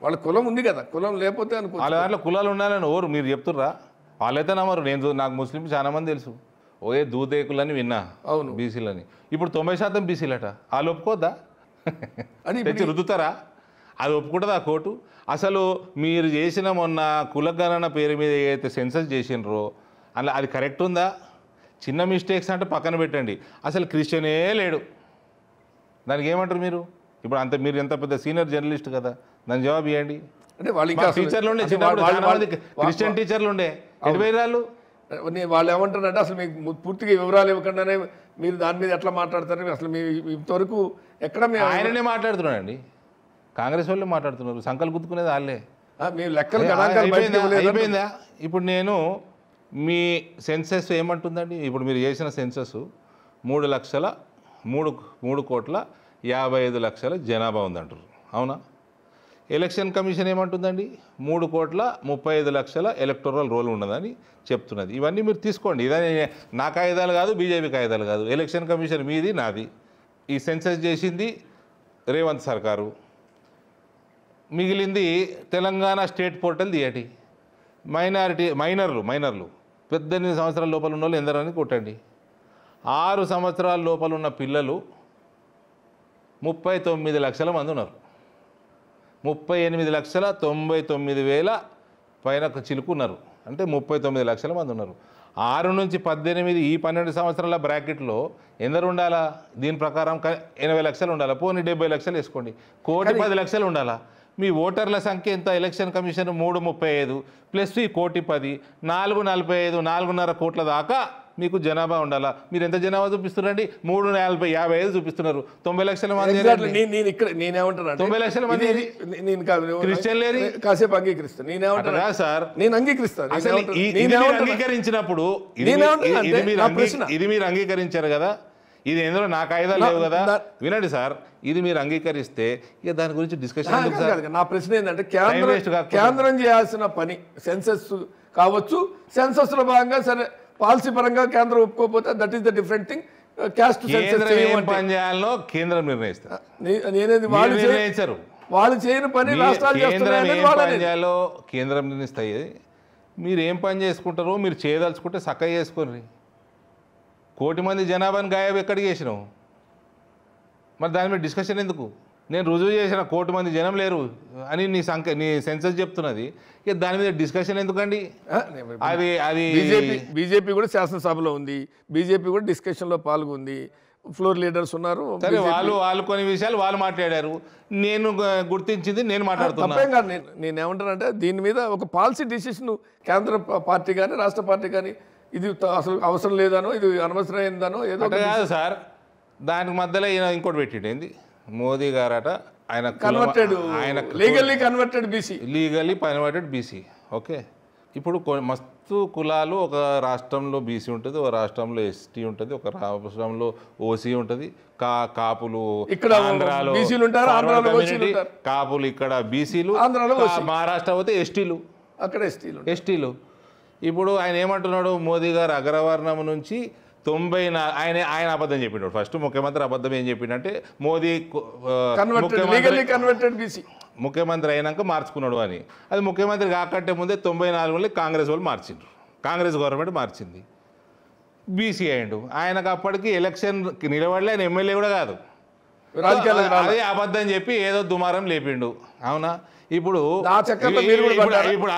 వాళ్ళ కులం ఉంది కదా, కులం లేకపోతే అనుకో. వాళ్ళ దాంట్లో కులాలు ఉండాలని ఓరు మీరు చెప్తుర్రా? వాళ్ళైతే నమ్మరు. నాకు ముస్లింలు చాలా మంది తెలుసు, ఓయే దూదేకులని విన్నా. అవును, బీసీలని. ఇప్పుడు 90% బీసీలట, వాళ్ళు ఒప్పుకోద్దా? అని తెచ్చి రుద్దుతారా? అది ఒప్పుకుంటుందా కోర్టు? అసలు మీరు చేసిన మొన్న కులగణన పేరు మీద ఏదైతే సెన్సస్ చేసినరో అలా అది కరెక్ట్ ఉందా? చిన్న మిస్టేక్స్ అంటే పక్కన పెట్టండి, అసలు క్రిస్టియనే లేడు. దానికి ఏమంటారు మీరు? ఇప్పుడు మీరు ఎంత పెద్ద సీనియర్ జర్నలిస్ట్ కదా, దాని జవాబు ఇవ్వండి. అంటే వాళ్ళు టీచర్లు ఉండే, క్రిస్టియన్ టీచర్లు ఉండే, వాళ్ళు వాళ్ళు ఏమంటారంటే అసలు మీకు పూర్తిగా వివరాలు ఇవ్వకుండానే మీరు దాని మీద ఎట్లా మాట్లాడతారు? అసలు మీ ఇంతవరకు ఎక్కడ ఆయననే మాట్లాడుతున్నాడండి, కాంగ్రెస్ వాళ్ళు మాట్లాడుతున్నారు, సంకలు గుర్తుకునేది వాళ్ళే. మీరు లెక్కలు అయిపోయిందా? ఇప్పుడు నేను మీ సెన్సెస్ ఏమంటుందండి? ఇప్పుడు మీరు చేసిన సెన్సెస్ 3,55,00,000 జనాభా ఉందంటారు, అవునా? ఎలక్షన్ కమిషన్ ఏమంటుందండి? 3,35,00,000 ఎలక్టోరల్ రోల్ ఉన్నదని చెప్తున్నది. ఇవన్నీ మీరు తీసుకోండి, ఇదని నా కాగితాలు కాదు, బీజేపీ కాగితాలు కాదు. ఎలక్షన్ కమిషన్ మీది, నాది. ఈ సెన్సస్ చేసింది రేవంత్ సర్కారు, మిగిలింది తెలంగాణ స్టేట్ పోర్టల్ తీయటి. మైనర్లు 18 సంవత్సరాల లోపల ఉన్న వాళ్ళు ఎందరని కొట్టండి. 6 సంవత్సరాల లోపల ఉన్న పిల్లలు 39 లక్షల మంది ఉన్నారు. 38,99,000 పైన చిలుకున్నారు, అంటే 39 లక్షల మంది ఉన్నారు. 6 నుంచి 18 ఈ 12 సంవత్సరాల బ్రాకెట్లో ఎందరు ఉండాలా? దీని ప్రకారం 80 లక్షలు ఉండాలా, పోనీ 70 లక్షలు వేసుకోండి, 1,10,00,000 ఉండాలా. మీ ఓటర్ల సంఖ్య ఎంత? ఎలక్షన్ కమిషన్ 335 ప్లస్ ఈ 1,10,00,000, 445, 4.5 కోట్ల దాకా మీకు జనాభా ఉండాలా. మీరు ఎంత జనాభా చూపిస్తున్నారండి? 3,40,55 చూపిస్తున్నారు. 90 లక్షల మంది. నేనేమంటాను 90 లక్షల మంది క్రిస్టియన్ లేని కాసేపు అంగీకరిస్తాను. నేనేమంటాను సార్, నేను అంగీకరిస్తాను. అంగీకరించినప్పుడు ఇది మీరు అంగీకరించారు కదా, ఇది ఎందులో నా కాయిదాలు లేవు కదా. వినండి సార్, ఇది మీరు అంగీకరిస్తే ఇక దాని గురించి డిస్కషన్. నా ప్రశ్న ఏంటంటే కేంద్రం చేయాల్సిన పని సెన్సస్ కావచ్చు, సెన్సస్ లో భాగంగా సరే పాలసీ పరంగా కేంద్రం ఒప్పుకోకపోతే that is the different thing. Caste పని చేయాలో కేంద్రం నిర్ణయిస్తారు. నేనేది వాళ్ళు చేయని పని రాష్ట్రాలు చేయాలో కేంద్రం నిర్ణయిస్తాయి. మీరు ఏం పని చేసుకుంటారో మీరు చేయదలుచుకుంటే చక్కగా చేసుకోండి. 1,00,00,000 మంది జనాభాని గాయబ్ ఎక్కడికి చేసినావు? మరి దాని మీద డిస్కషన్ ఎందుకు? నేను రుజువు చేసిన 1,00,00,000 మంది జనం లేరు అని నీ సెన్సస్ చెప్తున్నది, ఇక దాని మీద డిస్కషన్ ఎందుకండి? అది బీజేపీ కూడా శాసనసభలో ఉంది, బీజేపీ కూడా డిస్కషన్లో పాల్గొంది, ఫ్లోర్ లీడర్స్ ఉన్నారు. సరే, వాళ్ళు కొన్ని విషయాలు వాళ్ళు మాట్లాడారు, నేను గుర్తించింది నేను మాట్లాడుతున్నా. నేనేమంటానంటే దీని మీద ఒక పాలసీ డిసిషన్ కేంద్ర పార్టీ కానీ రాష్ట్ర పార్టీ కానీ ఇది అసలు అవసరం లేదనో, ఇది అనవసరమైందనో ఏదో కాదు సార్. దానికి మధ్యలో ఈయన ఇంకోటి పెట్టిండు, ఏంది మోదీ గారట, ఆయన లీగల్లీ కన్వర్టెడ్ బీసీ. ఓకే, ఇప్పుడు మస్తు కులాలు, ఒక రాష్ట్రంలో బీసీ ఉంటుంది, ఒక రాష్ట్రంలో ఎస్టీ ఉంటుంది, ఒక రాష్ట్రంలో ఓసీ ఉంటుంది, కాపులు ఇక్కడ ఆంధ్రాలో బీసీలు ఉంటారు, ఆంధ్రాలో community, ఓసీలు ఉంటారు. కాపులు ఇక్కడ బీసీలు, ఆంధ్రాలో ఓసీ. మహారాష్ట్ర పోతే ఎస్టీలు. అక్కడ ఎస్టీలు. ఇప్పుడు ఆయన ఏమంటున్నాడు, మోదీ గారు అగ్రవర్ణం నుంచి 94 ఆయన అబద్ధం చెప్పినాడు. ఫస్ట్ ముఖ్యమంత్రి అబద్ధం ఏం చెప్పిండంటే మోదీ కన్వర్టెడ్ బీసీ ముఖ్యమంత్రి అయినాక మార్చుకున్నాడు అని. అది ముఖ్యమంత్రి కాకంటే ముందే 94లో కాంగ్రెస్ వాళ్ళు మార్చిండ్రు, కాంగ్రెస్ గవర్నమెంట్ మార్చింది, బీసీ అయ్యిండు. ఆయనకు అప్పటికి ఎలక్షన్ నిలబడలే, ఆయన ఎమ్మెల్యే కూడా కాదు. అదే అబద్ధం చెప్పి ఏదో దుమారం లేపిండు. అవునా? ఇప్పుడు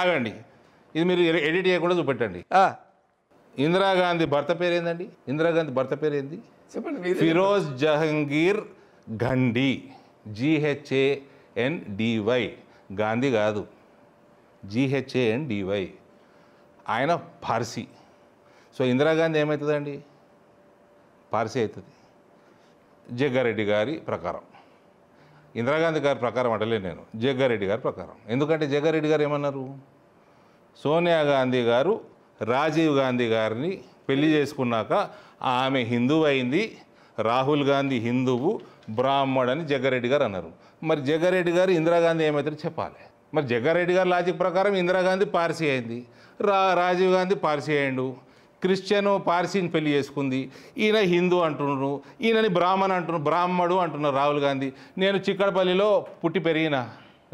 ఆగండి, ఇది మీరు ఎడిట్ చేయకుండా చూపెట్టండి. ఇందిరాగాంధీ భర్త పేరు ఏందండి? ఇందిరాగాంధీ భర్త పేరు ఏంది? చెప్పండి. ఫిరోజ్ జహంగీర్ ఘండి, GHANDY, గాంధీ కాదు, GHANDY. ఆయన పార్సీ. సో ఇందిరాగాంధీ ఏమవుతుందండి? పార్సీ అవుతుంది. జగ్గారెడ్డి గారి ప్రకారం, ఇందిరాగాంధీ గారి ప్రకారం అంటలే నేను, జగ్గారెడ్డి గారి ప్రకారం. ఎందుకంటే జగ్గారెడ్డి గారు ఏమన్నారు, సోనియా గాంధీ గారు రాజీవ్ గాంధీ గారిని పెళ్లి చేసుకున్నాక ఆమె హిందువు అయింది, రాహుల్ గాంధీ హిందువు, బ్రాహ్మణ్ అని జగ్గారెడ్డి గారు అన్నారు. మరి జగ్గారెడ్డి గారు ఇందిరాగాంధీ ఏమవుతారో చెప్పాలి. మరి జగ్గారెడ్డి గారి లాజిక్ ప్రకారం ఇందిరాగాంధీ పార్సీ అయింది, రాజీవ్ గాంధీ పార్సీ అయ్యిండు, క్రిస్టియన్ పార్సీని పెళ్లి చేసుకుంది, ఈయన హిందూ అంటున్నారు, ఈయనని బ్రాహ్మడు అంటున్నారు రాహుల్ గాంధీ. నేను చిక్కడపల్లిలో పుట్టి పెరిగిన,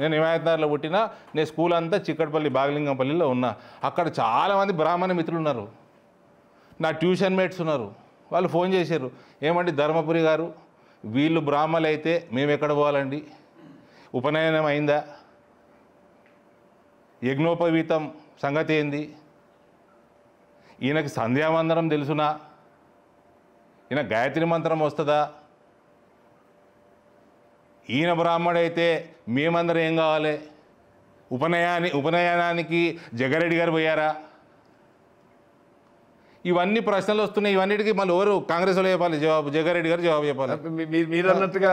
నేను హిమాయత్నగర్లో పుట్టిన, నేను స్కూల్ అంతా చిక్కడపల్లి బాగలింగంపల్లిలో ఉన్నా. అక్కడ చాలామంది బ్రాహ్మణ మిత్రులు ఉన్నారు, నా ట్యూషన్ మేట్స్ ఉన్నారు. వాళ్ళు ఫోన్ చేశారు, ఏమండి ధర్మపురి గారు, వీళ్ళు బ్రాహ్మణులు అయితే మేము ఎక్కడ పోవాలండి? ఉపనయనం అయిందా? యజ్ఞోపవీతం సంగతి ఏంది? ఈయనకి సంధ్యావందనం తెలుసునా? ఈయన గాయత్రి మంత్రం వస్తుందా? ఈయన బ్రాహ్మడైతే మేమందరం ఏం కావాలి? ఉపనయనానికి జగ్గారెడ్డి గారు పోయారా? ఇవన్నీ ప్రశ్నలు వస్తున్నాయి. ఇవన్నిటికీ మళ్ళీ ఎవరు కాంగ్రెస్ వాళ్ళు చెప్పాలి జవాబు, జగ్గారెడ్డి గారు జవాబు చెప్పాలి. మీరు అన్నట్టుగా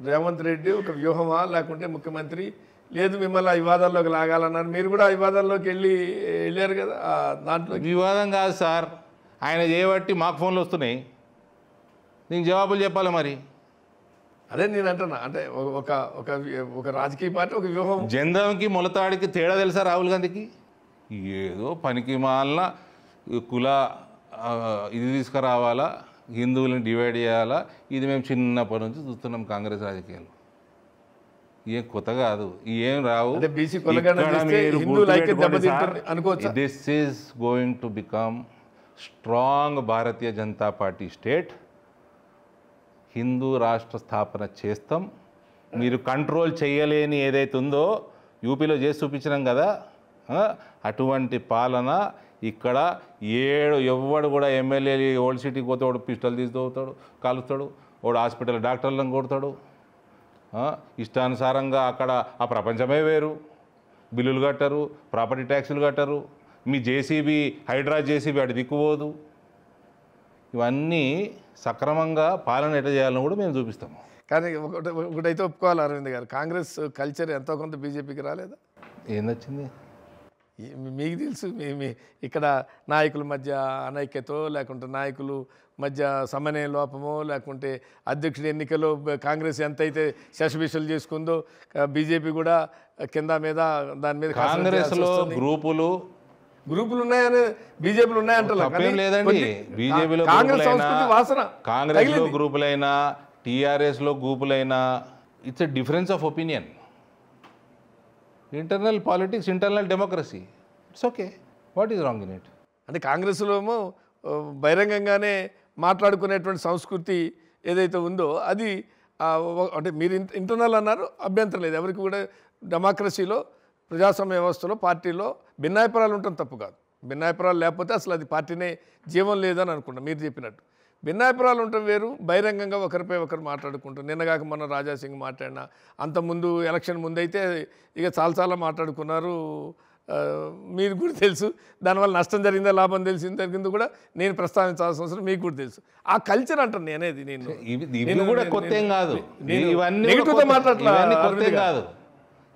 రేవంత్ రెడ్డి ఒక వ్యూహమా, లేకుంటే ముఖ్యమంత్రి లేదు మిమ్మల్ని ఆ వివాదాల్లోకి లాగాలన్నారు, మీరు కూడా ఆ వివాదాల్లోకి వెళ్ళారు కదా. దాంట్లో వివాదం కాదు సార్, ఆయన చేయబట్టి మాకు ఫోన్లు వస్తున్నాయి, నేను జవాబులు చెప్పాలి. మరి అదే నేను అంటున్నా, అంటే ఒక ఒక ఒక రాజకీయ పార్టీ ఒక వ్యూహం. జందంకి మొలతాడికి తేడా తెలుసా రాహుల్ గాంధీకి? ఏదో పనికి మాలిన కుల ఇది తీసుకురావాలా, హిందువులను డివైడ్ చేయాలా, ఇది మేము చిన్నప్పటి నుంచి చూస్తున్నాం కాంగ్రెస్ రాజకీయాలు. ఏం కొత్త కాదు, ఏం రావు. This is going to become strong Bharatiya Janata Party state. హిందూ రాష్ట్ర స్థాపన చేస్తాం. మీరు కంట్రోల్ చేయలేని ఏదైతే ఉందో యూపీలో చేసి చూపించినాం కదా, అటువంటి పాలన ఇక్కడ ఎవడు కూడా ఎమ్మెల్యే ఓల్డ్ సిటీకి పోతే వాడు పిస్టల్ తీసుకోతాడు, కాలుస్తాడు, వాడు హాస్పిటల్ డాక్టర్లను కొడతాడు. ఇష్టానుసారంగా అక్కడ ఆ ప్రపంచమే వేరు. బిల్లులు కట్టరు, ప్రాపర్టీ ట్యాక్సులు కట్టరు, మీ జేసీబీ హైడ్రా జేసీబీ అటు దిక్కుపోదు. ఇవన్నీ సక్రమంగా పాలన ఎట్లా చేయాలని కూడా మేము చూపిస్తాము. కానీ ఒకటైతే ఒప్పుకోవాలి అరవింద్ గారు, కాంగ్రెస్ కల్చర్ ఎంతో కొంత బీజేపీకి రాలేదా? ఏం నచ్చింది మీకు తెలుసు. ఇక్కడ నాయకుల మధ్య అనైక్యతో, లేకుంటే నాయకులు మధ్య సమన్వయ లోపమో, లేకుంటే అధ్యక్షుడి ఎన్నికలో కాంగ్రెస్ ఎంతైతే శశబిషలు చేసుకుందో బీజేపీ కూడా కింద మీద దాని మీద కాంగ్రెస్లో గ్రూపులు ఉన్నాయని బీజేపీలు ఉన్నాయంటారు. లేదండి, బీజేపీలో కాంగ్రెస్లో గ్రూపులైనా టీఆర్ఎస్లో గ్రూపులైనా it's a difference of opinion. Internal politics, internal democracy, it's okay. What is wrong in it? అంటే కాంగ్రెస్లో ఏమో బహిరంగంగానే మాట్లాడుకునేటువంటి సంస్కృతి ఏదైతే ఉందో అది అంటే మీరు ఇంటర్నల్ అన్నారు, అభ్యంతరం లేదు. ఎవరికి కూడా డెమోక్రసీలో, ప్రజాస్వామ్య వ్యవస్థలో, పార్టీలో భిన్నాభిప్రాయాలు ఉండటం తప్పు కాదు. భిన్నాభిప్రాయాలు లేకపోతే అసలు అది పార్టీనే జీవం లేదని అనుకుంటా. మీరు చెప్పినట్టు భిన్నాభిప్రాయాలు ఉండటం వేరు, బహిరంగంగా ఒకరిపై ఒకరు మాట్లాడుకుంటారు. నిన్నగాక మొన్న రాజాసింగ్ మాట్లాడినా, అంతకుముందు ఎలక్షన్ ముందైతే ఇక చాలా మాట్లాడుకున్నారు. మీరు కూడా తెలుసు, దానివల్ల నష్టం జరిగిందా లాభం జరిగిందో కూడా నేను ప్రస్తావించాల్సిన అవసరం మీకు కూడా తెలుసు. ఆ కల్చర్ అంటాను నేనేది. ఇవి కూడా కొత్త ఏం కాదు, నెగిటివ్తో మాట్లాడలేదు.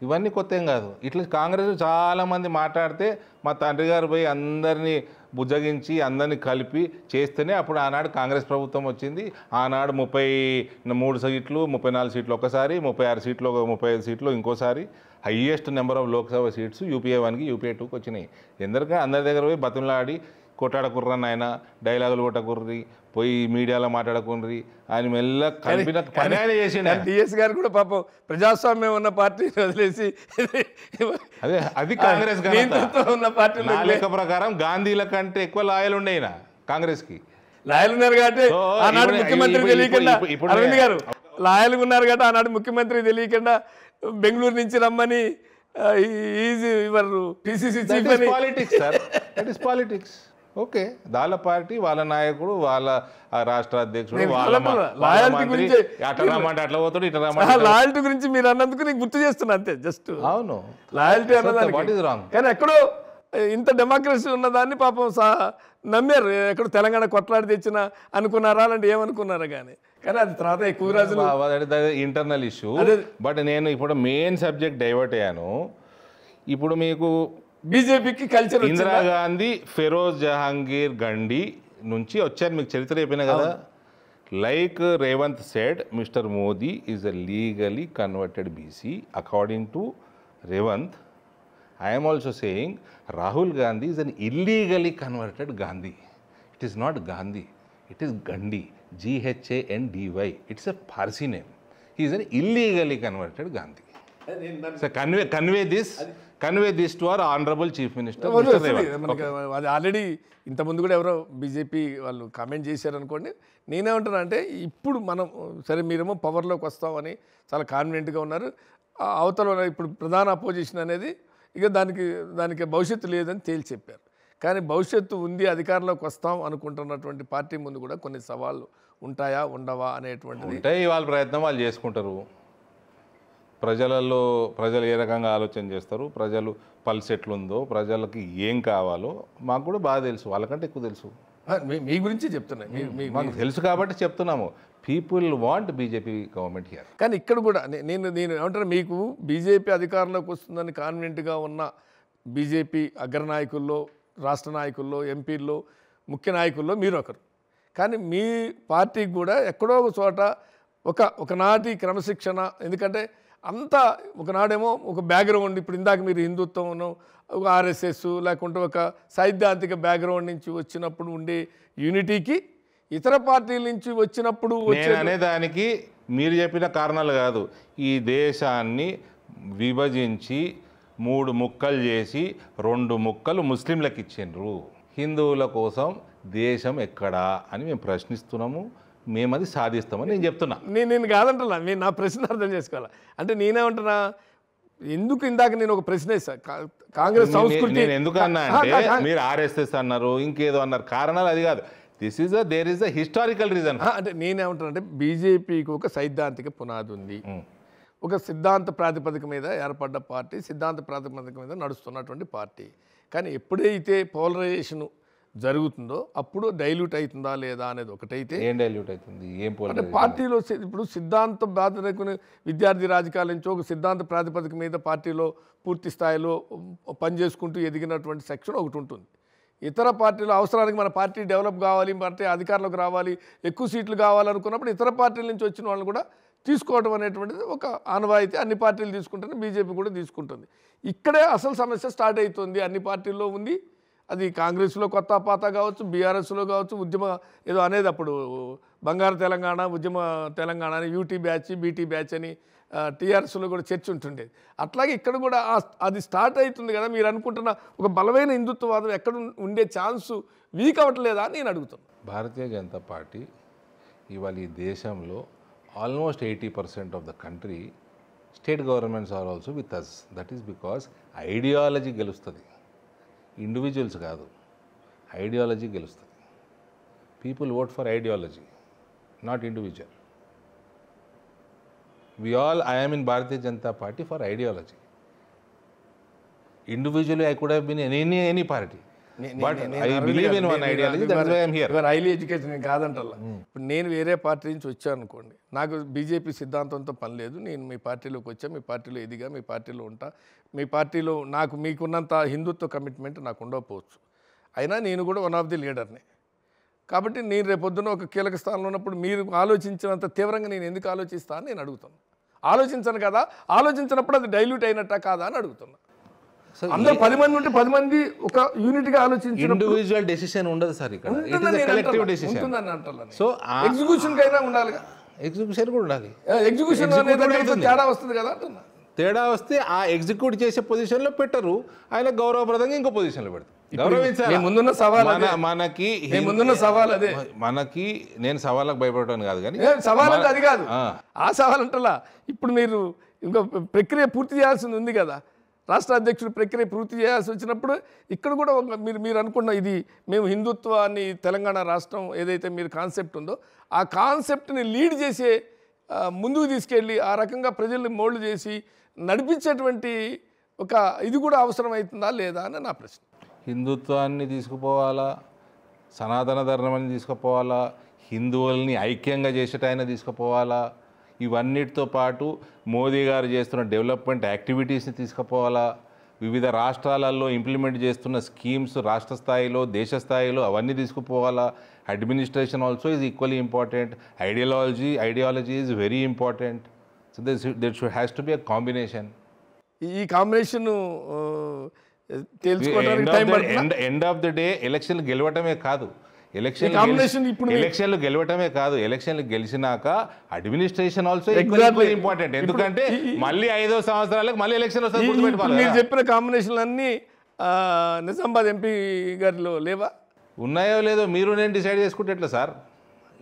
ఇవన్నీ కొత్త ఏం కాదు. ఇట్లా కాంగ్రెస్ చాలామంది మాట్లాడితే మా తండ్రి గారు పోయి అందరినీ బుజ్జగించి అందరినీ కలిపి చేస్తేనే అప్పుడు ఆనాడు కాంగ్రెస్ ప్రభుత్వం వచ్చింది. ఆనాడు 33 సీట్లు 34 సీట్లు ఒకసారి, 36 సీట్లు 35 సీట్లు ఇంకోసారి, highest number of Lok Sabha seats UPA 1కి యూపీఏ 2కి వచ్చినాయి. ఎందుకంటే అందరి దగ్గర పోయి బతులాడి కొట్టాడకుర్రా నాయన, డైలాగులు కొట్టకుర్రి, పోయి మీడియాలో మాట్లాడకుర్రి ఆయన మెల్ల కలిపిన పని ఆయన చేసిండు. డిఎస్ గారు కూడా పాపం ప్రజాస్వామ్యం ఉన్న పార్టీని వదిలేసి అదే అది కాంగ్రెస్ ఉన్న పార్టీ నా లెక్క ప్రకారం గాంధీల కంటే ఎక్కువ లాయలు ఉండే ఆయన కాంగ్రెస్కి. లాయలు ఉన్నారు కాబట్టి ఆనాడు ముఖ్యమంత్రి తెలియకుండా అరవింద్ గారు లాయలు ఉన్నారు కాబట్టి ఆనాడు ముఖ్యమంత్రి తెలియకుండా బెంగళూరు నుంచి రమ్మని ఈజీ ఇవ్వరు పిసిసి చీఫ్ అని. Politics sir, that is politics. Okay, వాళ్ళ పార్టీ వాళ్ళ నాయకుడు వాళ్ళ రాష్ట్ర అధ్యక్షుడు వాళ్ళ లాయల్టీ గురించి అట్లా రమ్మంటే అట్లా పోతాడు, ఇట్లా రమ్మంటే. లాయల్టీ గురించి మీరు అన్నందుకు నీకు గుర్తు చేస్తున్నా అంతే, జస్ట్ అవును లాయల్టీ వాట్ అన్నదానికి. Is wrong? కానీ ఎక్కడో ఇంత డెమోక్రసీ ఉన్నదాన్ని పాపం నమ్మారు. ఎక్కడ తెలంగాణ కొట్లాడి తెచ్చిన అనుకున్నారా అలాంటి ఏమనుకున్నారా కానీ అది తర్వాత ఎక్కువ రోజులు ఇంటర్నల్ ఇష్యూ. బట్ నేను ఇప్పుడు మెయిన్ సబ్జెక్ట్ డైవర్ట్ అయ్యాను. ఇప్పుడు మీకు బీజేపీకి కల్చర్ ఇందిరాగాంధీ, ఫెరోజ్ జహాంగీర్ గండి నుంచి వచ్చారు, మీకు చరిత్ర చెప్పినా కదా. Like Revanth said, mister Modi is a legally converted BC according to Revanth. I am also saying Rahul Gandhi is an illegally converted Gandhi. It is not Gandhi, it is Gandhi, Ghandy. It's a Parsi name. He is an illegally converted Gandhi. So convey this to our honorable Chief Minister, Mr. Revanth. అది already ఇంతకుముందు కూడా ఎవరో BJP వాళ్ళు comment చేశారు అనుకోండి. నేనేమంటున్నా అంటే ఇప్పుడు మనం సరే మీరేమో పవర్లోకి వస్తామని చాలా కాన్ఫిడెంట్గా ఉన్నారు. అవతల ఇప్పుడు ప్రధాన అపోజిషన్ అనేది ఇక దానికి భవిష్యత్తు లేదని తేల్చి చెప్పారు. కానీ భవిష్యత్తు ఉంది, అధికారంలోకి వస్తాం అనుకుంటున్నటువంటి పార్టీ ముందు కూడా కొన్ని సవాళ్ళు ఉంటాయా ఉండవా అనేటువంటిది ఉంటాయి. వాళ్ళ ప్రయత్నం వాళ్ళు చేసుకుంటారు. ప్రజలు ఏ రకంగా ఆలోచన చేస్తారు, ప్రజలు పల్స్ ఎట్లుందో, ప్రజలకి ఏం కావాలో మాకు కూడా బాగా తెలుసు, వాళ్ళకంటే ఎక్కువ తెలుసు. మీ గురించి చెప్తున్నా, మాకు తెలుసు కాబట్టి చెప్తున్నాము. People want BJP government here. కానీ ఇక్కడ కూడా నేను ఏమంటారు, మీకు బీజేపీ అధికారంలోకి వస్తుందని కాన్ఫిడెంట్గా ఉన్న బీజేపీ అగ్రనాయకుల్లో, రాష్ట్ర నాయకుల్లో, ఎంపీల్లో, ముఖ్య నాయకుల్లో మీరు ఒకరు. కానీ మీ పార్టీకి కూడా ఎక్కడో ఒక చోట ఒకనాటి క్రమశిక్షణ, ఎందుకంటే అంతా ఒకనాడేమో ఒక బ్యాక్గ్రౌండ్, ఇప్పుడు ఇందాక మీరు హిందుత్వం, ఒక ఆర్ఎస్ఎస్ లేకుంటే ఒక సైద్ధాంతిక బ్యాక్గ్రౌండ్ నుంచి వచ్చినప్పుడు ఉండే యూనిటీకి ఇతర పార్టీల నుంచి వచ్చినప్పుడు అనేదానికి మీరు చెప్పిన కారణాలు కాదు. ఈ దేశాన్ని విభజించి 3 ముక్కలు చేసి 2 ముక్కలు ముస్లింలకు ఇచ్చిండ్రు. హిందువుల కోసం దేశం ఎక్కడా అని మేము ప్రశ్నిస్తున్నాము. మేము అది సాధిస్తామని నేను చెప్తున్నా. నేను కాదంటున్నా, మీరు నా ప్రశ్న అర్థం చేసుకోవాలి. అంటే నేనేమంటున్నా, ఎందుకు ఇందాక నేను ఒక ప్రశ్న వేసా, కాంగ్రెస్ సంస్కృతి ఎందుకు అన్నా అంటే మీరు ఆర్ఎస్ఎస్ అన్నారు, ఇంకేదో అన్నారు. కారణాలు అది కాదు. There is a historical reason. అంటే నేనేమంటున్నా అంటే బీజేపీకి ఒక సైద్ధాంతిక పునాది ఉంది, ఒక సిద్ధాంత ప్రాతిపదిక మీద ఏర్పడ్డ పార్టీ, సిద్ధాంత ప్రాతిపదిక మీద నడుస్తున్నటువంటి పార్టీ. కానీ ఎప్పుడైతే పోలరైజేషన్ జరుగుతుందో అప్పుడు డైల్యూట్ అవుతుందా లేదా అనేది ఒకటైతే, ఏం డైల్యూట్ అవుతుంది, అంటే పార్టీలో ఇప్పుడు సిద్ధాంత ప్రాతిపదిక విద్యార్థి రాజకీయాల నుంచి ఒక సిద్ధాంత ప్రాతిపదిక మీద పార్టీలో పూర్తి స్థాయిలో పనిచేసుకుంటూ ఎదిగినటువంటి సెక్షన్ ఒకటి ఉంటుంది. ఇతర పార్టీల అవసరానికి మన పార్టీ డెవలప్ కావాలి, పార్టీ అధికారంలోకి రావాలి, ఎక్కువ సీట్లు కావాలనుకున్నప్పుడు ఇతర పార్టీల నుంచి వచ్చిన వాళ్ళు కూడా తీసుకోవడం అనేటువంటిది ఒక ఆనవాయితీ. అన్ని పార్టీలు తీసుకుంటుంది, బీజేపీ కూడా తీసుకుంటుంది. ఇక్కడే అసలు సమస్య స్టార్ట్ అవుతుంది. అన్ని పార్టీల్లో ఉంది అది. కాంగ్రెస్లో కొత్త పాత కావచ్చు, బీఆర్ఎస్లో కావచ్చు, ఉద్యమ ఏదో అనేది అప్పుడు బంగారు తెలంగాణ, ఉద్యమ తెలంగాణ అని యూటీ బ్యాచ్, బీటీ బ్యాచ్ అని టీఆర్ఎస్లో కూడా చర్చ ఉంటుండేది. అట్లాగే ఇక్కడ కూడా అది స్టార్ట్ అవుతుంది కదా. మీరు అనుకుంటున్న ఒక బలమైన హిందుత్వవాదం ఎక్కడ ఉండే ఛాన్సు వీక్ అవ్వట్లేదా అని నేను అడుగుతున్నాను. భారతీయ జనతా పార్టీ ఇవాళ ఈ దేశంలో almost 80% of the country state governments are also with us. That is because ideology గెలుస్తుంది, ఇండివిజువల్స్ కాదు. ఐడియాలజీ గెలుస్తుంది. People vote for ideology, not individual. I am in Bharatiya Janata Party for ideology. Individually, I could have been in any party. But I believe in one ideology, that is why I am here. Highly education నేను కాదంటల్లా. ఇప్పుడు నేను వేరే party నుంచి వచ్చాను అనుకోండి, నాకు BJP సిద్ధాంతంతో పని లేదు. నేను మీ పార్టీలోకి వచ్చా, మీ పార్టీలో ఎదిగా, మీ పార్టీలో ఉంటా. మీ పార్టీలో నాకు మీకున్నంత హిందుత్వ కమిట్మెంట్ నాకు ఉండకపోవచ్చు, అయినా నేను కూడా వన్ ఆఫ్ ది లీడర్ని. కాబట్టి నేను రేపొద్దున ఒక కీలక స్థానంలో ఉన్నప్పుడు మీరు ఆలోచించినంత తీవ్రంగా నేను ఎందుకు ఆలోచిస్తా అని నేను అడుగుతాను. ఆలోచించను కదా, ఆలోచించినప్పుడు అది డైల్యూట్ అయినట్టా కాదా అని అడుగుతున్నా. అందరూ 10 మంది ఉంటే 10 మంది ఒక యూనిట్గా ఆలోచించిన ఇండివిజువల్ డెసిషన్ ఉండదు సార్ ఇక్కడ, it is collective decision. So execution కైనా ఉండాలి, ఎగ్జిక్యూషన్ కూడా ఉండాలి. ఎగ్జిక్యూషన్ తేడా వస్తుంది కదా అంటున్నా. తేడా వస్తే ఆ ఎగ్జిక్యూట్ చేసే పొజిషన్లో పెట్టరు, ఆయన గౌరవప్రదంగా ఇంకో పొజిషన్లో పెడతారు. గౌరవించాలి. ముందున్న సవాల్ మనకి ముందున్న సవాల్ అదే. మనకి నేను సవాళ్ళకు భయపడటాను కాదు, కానీ సవాల్ అంటే అది కాదు, ఆ సవాల్ అంటలా. ఇప్పుడు మీరు ఇంకో ప్రక్రియ పూర్తి చేయాల్సింది ఉంది కదా, రాష్ట్ర అధ్యక్షుడు ప్రక్రియ పూర్తి చేయాల్సి వచ్చినప్పుడు ఇక్కడ కూడా మీరు అనుకున్న ఇది మేము హిందుత్వాన్ని తెలంగాణ రాష్ట్రం ఏదైతే మీరు కాన్సెప్ట్ ఉందో ఆ కాన్సెప్ట్ని లీడ్ చేసే ముందుకు తీసుకెళ్ళి ఆ రకంగా ప్రజల్ని మోల్డ్ చేసి నడిపించేటువంటి ఒక ఇది కూడా అవసరం అవుతుందా లేదా అని నా ప్రశ్న. హిందుత్వాన్ని తీసుకుపోవాలా, సనాతన ధర్మాన్ని తీసుకుపోవాలా, హిందువుల్ని ఐక్యంగా చేసేటైనా తీసుకుపోవాలా, ఇవన్నిటితో పాటు మోదీ గారు చేస్తున్న డెవలప్మెంట్ యాక్టివిటీస్ని తీసుకుపోవాలా, వివిధ రాష్ట్రాలలో ఇంప్లిమెంట్ చేస్తున్న స్కీమ్స్ రాష్ట్ర స్థాయిలో దేశ స్థాయిలో అవన్నీ తీసుకుపోవాలా. Administration also is equally important, ideology is very important. So that has to be a combination. ఈ combination end of the day election గెలవటమే కాదు, ఎలక్షన్లు గెలవటమే కాదు, ఎలక్షన్లు గెలిచినాక అడ్మినిస్ట్రేషన్ ఆల్సో ఇంపార్టెంట్. ఎందుకంటే మళ్ళీ 5 సంవత్సరాలకు మళ్ళీ ఎలక్షన్ వస్తుంది. మీరు చెప్పిన కాంబినేషన్లు అన్నీ నిజామాబాద్ ఎంపీ గారిలో లేవా? ఉన్నాయో లేదో మీరు నేను డిసైడ్ చేసుకుంటే ఎట్లా సార్?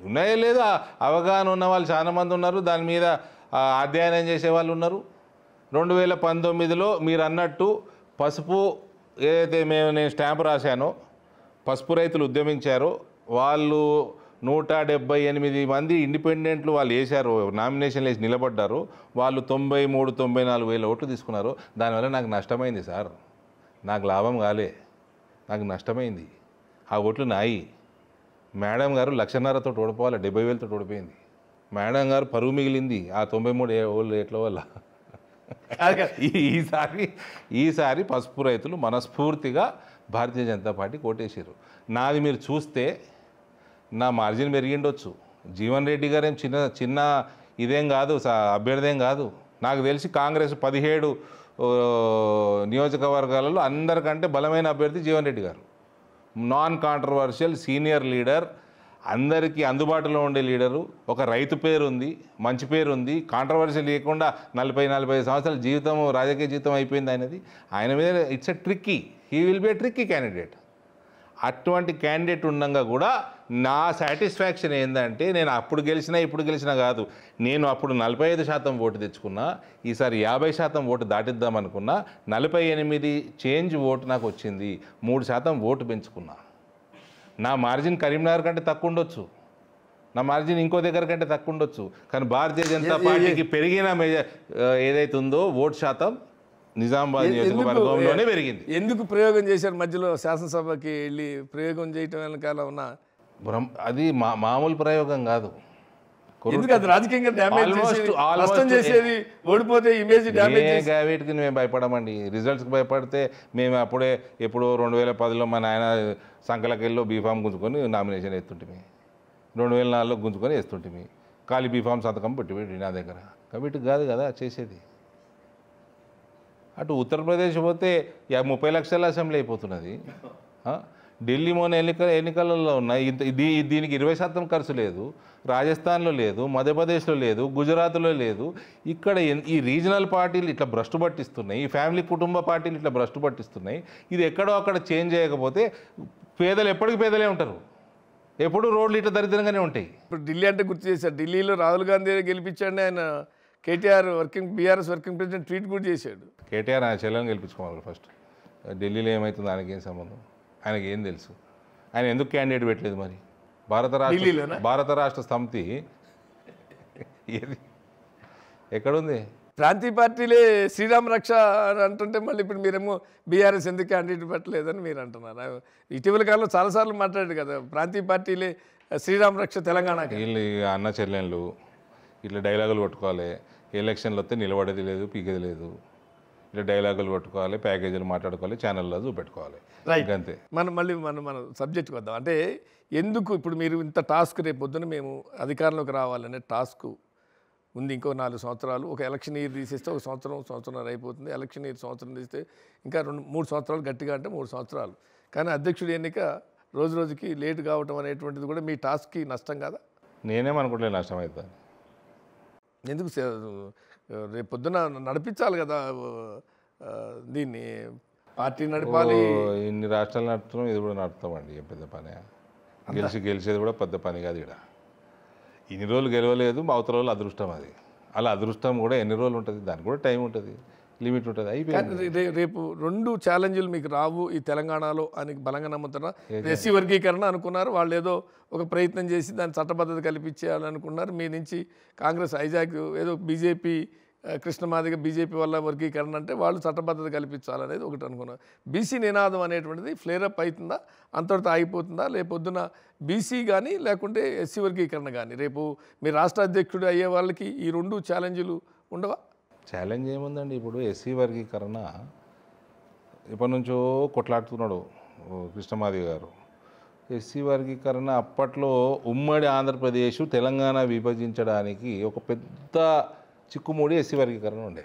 ఉన్నాయో లేదో అవగాహన ఉన్న వాళ్ళు చాలా మంది ఉన్నారు, దాని మీద అధ్యయనం చేసే వాళ్ళు ఉన్నారు. 2019లో మీరు అన్నట్టు పసుపు ఏదైతే నేను స్టాంపు రాశానో, పసుపు రైతులు ఉద్యమించారో, వాళ్ళు 178 మంది ఇండిపెండెంట్లు వాళ్ళు వేశారు, నామినేషన్లు వేసి నిలబడ్డారు. వాళ్ళు 93-94 వేల ఓట్లు తీసుకున్నారు. దానివల్ల నాకు నష్టమైంది సార్, నాకు లాభం కాలే, నాకు నష్టమైంది. ఆ ఓట్లు నాయి. మేడం గారు 1,50,000తో ఓడిపోవాలి, 70,000తో ఓడిపోయింది. మేడం గారు పరువు మిగిలింది ఆ 93 ఏట్ల వల్ల. ఈసారి పసుపు రైతులు మనస్ఫూర్తిగా భారతీయ జనతా పార్టీకి ఓటేసారు. నాది మీరు చూస్తే నా మార్జిన్ పెరిగిండొచ్చు. జీవన్ రెడ్డి గారు ఏం చిన్న ఇదేం కాదు, అభ్యర్థేం కాదు. నాకు తెలిసి కాంగ్రెస్ 17 నియోజకవర్గాలలో అందరికంటే బలమైన అభ్యర్థి జీవన్ రెడ్డి గారు. నాన్ కాంట్రవర్షియల్ సీనియర్ లీడర్, అందరికీ అందుబాటులో ఉండే లీడరు, ఒక రైతు పేరు ఉంది, మంచి పేరు ఉంది, కాంట్రవర్షియల్ లేకుండా 40-45 సంవత్సరాల జీవితం, రాజకీయ జీవితం అయిపోయింది ఆయనది. ఆయన మీద it's a tricky, he will be a tricky candidate. అటువంటి క్యాండిడేట్ ఉండగా కూడా నా సాటిస్ఫాక్షన్ ఏంటంటే, నేను అప్పుడు గెలిచినా ఇప్పుడు గెలిచినా కాదు, నేను అప్పుడు 45% ఓటు తెచ్చుకున్నా, ఈసారి 50% ఓటు దాటిద్దామనుకున్నా, 48 చేంజ్ ఓటు నాకు వచ్చింది, 3% ఓటు పెంచుకున్నా. నా మార్జిన్ కరీంనగర్ కంటే తక్కువ ఉండొచ్చు, నా మార్జిన్ ఇంకో దగ్గర కంటే తక్కువ ఉండొచ్చు, కానీ భారతీయ జనతా పార్టీకి పెరిగిన ఏదైతే ఉందో ఓటు శాతం నిజామాబాద్ నియోజకవర్గంలోనే పెరిగింది. ఎందుకు ప్రయోగం చేశారు మధ్యలో? శాసనసభకి వెళ్ళి ప్రయోగం చేయటం వెనకాల ఉన్న అది మామూలు ప్రయోగం కాదు. రాజకీయంగా చేసేది, ఓడిపోతే ఇమేజ్ డ్యామేజ్. వీటికి మేము భయపడమండి, రిజల్ట్స్కి భయపడితే మేము అప్పుడే ఎప్పుడో 2010లో మా నాయన సంకలకెళ్ళలో బీఫామ్ గుంజుకొని నామినేషన్ వేస్తుంటిమి, 2004లో గుంజుకొని వేస్తుంటిమి, ఖాళీ బీఫామ్ సంతకం పెట్టి నా దగ్గర. కాబట్టి కాదు కదా చేసేది. అటు ఉత్తరప్రదేశ్ పోతే 30 లక్షల అసెంబ్లీ అయిపోతున్నది. ఢిల్లీ మొన్న ఎన్నికలలో ఉన్నాయి, దీనికి 20% ఖర్చు లేదు. రాజస్థాన్లో లేదు, మధ్యప్రదేశ్లో లేదు, గుజరాత్లో లేదు. ఇక్కడ ఈ రీజనల్ పార్టీలు ఇట్లా భ్రష్టు పట్టిస్తున్నాయి, ఈ ఫ్యామిలీ కుటుంబ పార్టీలు ఇట్లా భ్రష్టు పట్టిస్తున్నాయి. ఇది ఎక్కడో అక్కడ చేంజ్ చేయకపోతే పేదలు ఎప్పటికీ పేదలే ఉంటారు, ఎప్పుడు రోడ్లు ఇట్లా దరిద్రంగానే ఉంటాయి. ఇప్పుడు ఢిల్లీ అంటే గుర్తు చేశారు, ఢిల్లీలో రాహుల్ గాంధీ గెలిపించండి, ఆయన KTR BRS working president tweet కూడా చేశాడు. కేటీఆర్ ఆయన చెల్లెని గెలిపించుకోవాలి ఫస్ట్. ఢిల్లీలో ఏమవుతుంది ఆయనకి ఏం సంబంధం, ఆయనకి ఏం తెలుసు? ఆయన ఎందుకు క్యాండిడేట్ పెట్టలేదు మరి? భారత రాష్ట్ర సమితి ఏది ఎక్కడుంది? ప్రాంతీయ పార్టీలే శ్రీరామ్ రక్ష అని అంటుంటే మళ్ళీ ఇప్పుడు మీరేమో బీఆర్ఎస్ ఎందుకు క్యాండిడేట్ పెట్టలేదని మీరు అంటున్నారు. ఇటీవల కాలంలో చాలాసార్లు మాట్లాడారు కదా, ప్రాంతీయ పార్టీలే శ్రీరామ్ రక్ష తెలంగాణకి. వీళ్ళు అన్న చెల్లెళ్ళు ఇట్లా డైలాగులు కొట్టుకోవాలి, ఎలక్షన్లు వస్తే నిలబడేది లేదు, పీకేది లేదు, ఇట్లా డైలాగులు కొట్టుకోవాలి, ప్యాకేజీలు మాట్లాడుకోవాలి, ఛానల్లో చూపెట్టుకోవాలి, అంతే. మన సబ్జెక్ట్కి వద్దాం. అంటే ఎందుకు ఇప్పుడు మీరు ఇంత టాస్క్ రేపు పొద్దున మేము అధికారంలోకి రావాలనే టాస్క్ ఉంది. ఇంకో 4 సంవత్సరాలు, ఒక ఎలక్షన్ ఇయర్ తీసేస్తే ఒక సంవత్సరం అయిపోతుంది. ఎలక్షన్ ఇయర్ సంవత్సరం తీస్తే ఇంకా 2-3 సంవత్సరాలు, గట్టిగా అంటే 3 సంవత్సరాలు. కానీ అధ్యక్షుడి ఎన్నిక రోజు రోజుకి లేట్ కావటం అనేటువంటిది కూడా మీ టాస్క్కి నష్టం కాదా? నేనేమనుకుంటలేదు నష్టం అవుతుంది. ఎందుకు రేపు పొద్దున నడిపించాలి కదా దీన్ని, పార్టీ నడపాలి. ఇన్ని రాష్ట్రాలు నడుపుతున్నాం, ఇది కూడా నడుపుతామండి. ఏం పెద్ద పని, గెలిచేది కూడా పెద్ద పని కాదు. ఇక్కడ ఇన్ని రోజులు గెలవలేదు, అవతల రోజులు అదృష్టం. అది అలా అదృష్టం కూడా ఎన్ని రోజులు ఉంటుంది, దానికి కూడా టైం ఉంటుంది, లిమిట్ ఉంటుంది, అయిపోయింది. రేపు 2 ఛాలెంజ్లు మీకు రావు ఈ తెలంగాణలో అని బలంగా నమ్ముతున్నా. ఎస్సీ వర్గీకరణ అనుకున్నారు, వాళ్ళు ఏదో ఒక ప్రయత్నం చేసి దాన్ని చట్టబద్ధత కల్పించేయాలనుకున్నారు. మీ నుంచి కాంగ్రెస్ హైజాక్ ఏదో బీజేపీ కృష్ణమాదిగ బీజేపీ వల్ల వర్గీకరణ అంటే వాళ్ళు చట్టబద్ధత కల్పించాలనేది ఒకటి అనుకున్నారు. బీసీ నినాదం అనేటువంటిది ఫ్లేరప్ అవుతుందా, అంతటితో ఆగిపోతుందా? రేపొద్దున బీసీ కానీ లేకుంటే ఎస్సీ వర్గీకరణ కానీ రేపు మీ రాష్ట్ర అధ్యక్షుడు అయ్యే వాళ్ళకి ఈ 2 ఛాలెంజ్లు ఉండవా? ఛాలెంజ్ ఏముందండి, ఇప్పుడు ఎస్సీ వర్గీకరణ ఇప్పటి నుంచో కొట్లాడుతున్నాడు కృష్ణమాది గారు. ఎస్సీ వర్గీకరణ అప్పట్లో ఉమ్మడి ఆంధ్రప్రదేశ్ తెలంగాణ విభజించడానికి ఒక పెద్ద చిక్కుముడి ఎస్సీ వర్గీకరణ ఉండే.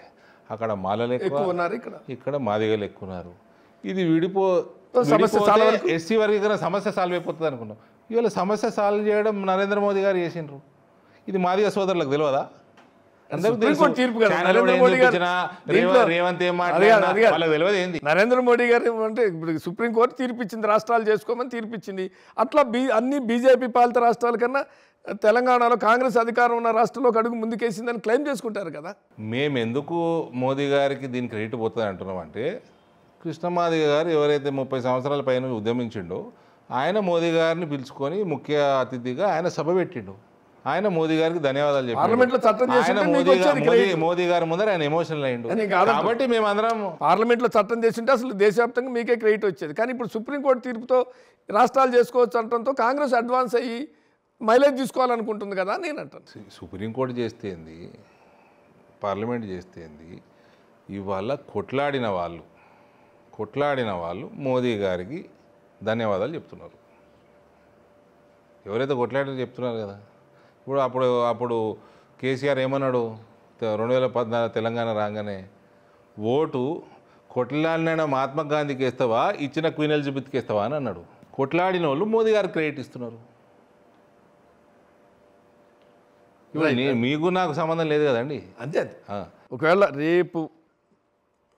అక్కడ మాలలు ఎక్కువ ఉన్నారు, ఇక్కడ మాదిగలు ఎక్కువ ఉన్నారు. ఇది ఎస్సీ వర్గీకరణ సమస్య సాల్వ్ అయిపోతుంది అనుకున్నాం. ఇవాళ సమస్య సాల్వ్ చేయడం నరేంద్ర మోదీ గారు చేసిండ్రు. ఇది మాదిగ సోదరులకు తెలియదా? నరేంద్ర మోడీ గారు అంటే ఇప్పుడు సుప్రీంకోర్టు తీర్పిచ్చింది, రాష్ట్రాలు చేసుకోమని తీర్పిచ్చింది. అట్లా అన్ని బీజేపీ పాలిత రాష్ట్రాల కన్నా తెలంగాణలో కాంగ్రెస్ అధికారం ఉన్న రాష్ట్రంలో ఒక అడుగు ముందుకేసిందని క్లెయిమ్ చేసుకుంటారు కదా. మేము ఎందుకు మోదీ గారికి దీని క్రెడిట్ పోతుంది అంటున్నాం అంటే, కృష్ణమాది గారు ఎవరైతే 30 సంవత్సరాల పైన ఉద్యమించిండో ఆయన మోదీ గారిని పిలుచుకొని ముఖ్య అతిథిగా ఆయన సభ పెట్టిండు. ఆయన మోదీ గారికి ధన్యవాదాలు చెప్పారు. మోదీ గారి ముందర ఆయన ఎమోషనల్ అయ్యిండు కాబట్టి మేమందరం పార్లమెంట్లో చట్టం చేసింటే అసలు దేశవ్యాప్తంగా మీకే క్రెడిట్ వచ్చేది. కానీ ఇప్పుడు సుప్రీంకోర్టు తీర్పుతో రాష్ట్రాలు చేసుకోవచ్చు అనడంతో కాంగ్రెస్ అడ్వాన్స్ అయ్యి మైలేజ్ తీసుకోవాలనుకుంటుంది కదా నేను అంటాను. సుప్రీంకోర్టు చేస్తేంది, పార్లమెంట్ చేస్తేంది, ఇవాళ కొట్లాడిన వాళ్ళు మోదీ గారికి ధన్యవాదాలు చెప్తున్నారు. ఎవరైతే కొట్లాడిన చెప్తున్నారు కదా. ఇప్పుడు అప్పుడు కేసీఆర్ ఏమన్నాడు, 2014 తెలంగాణ రాగానే, ఓటు కొట్లాడిన మహాత్మా గాంధీకి వేస్తావా, ఇచ్చిన క్వీన్ ఎలిజబెత్కి వేస్తావా అని అన్నాడు. కొట్లాడిన వాళ్ళు మోదీ గారికి క్రెడిట్ ఇస్తున్నారు. మీకు నాకు సంబంధం లేదు కదండి. అంతే. ఒకవేళ రేపు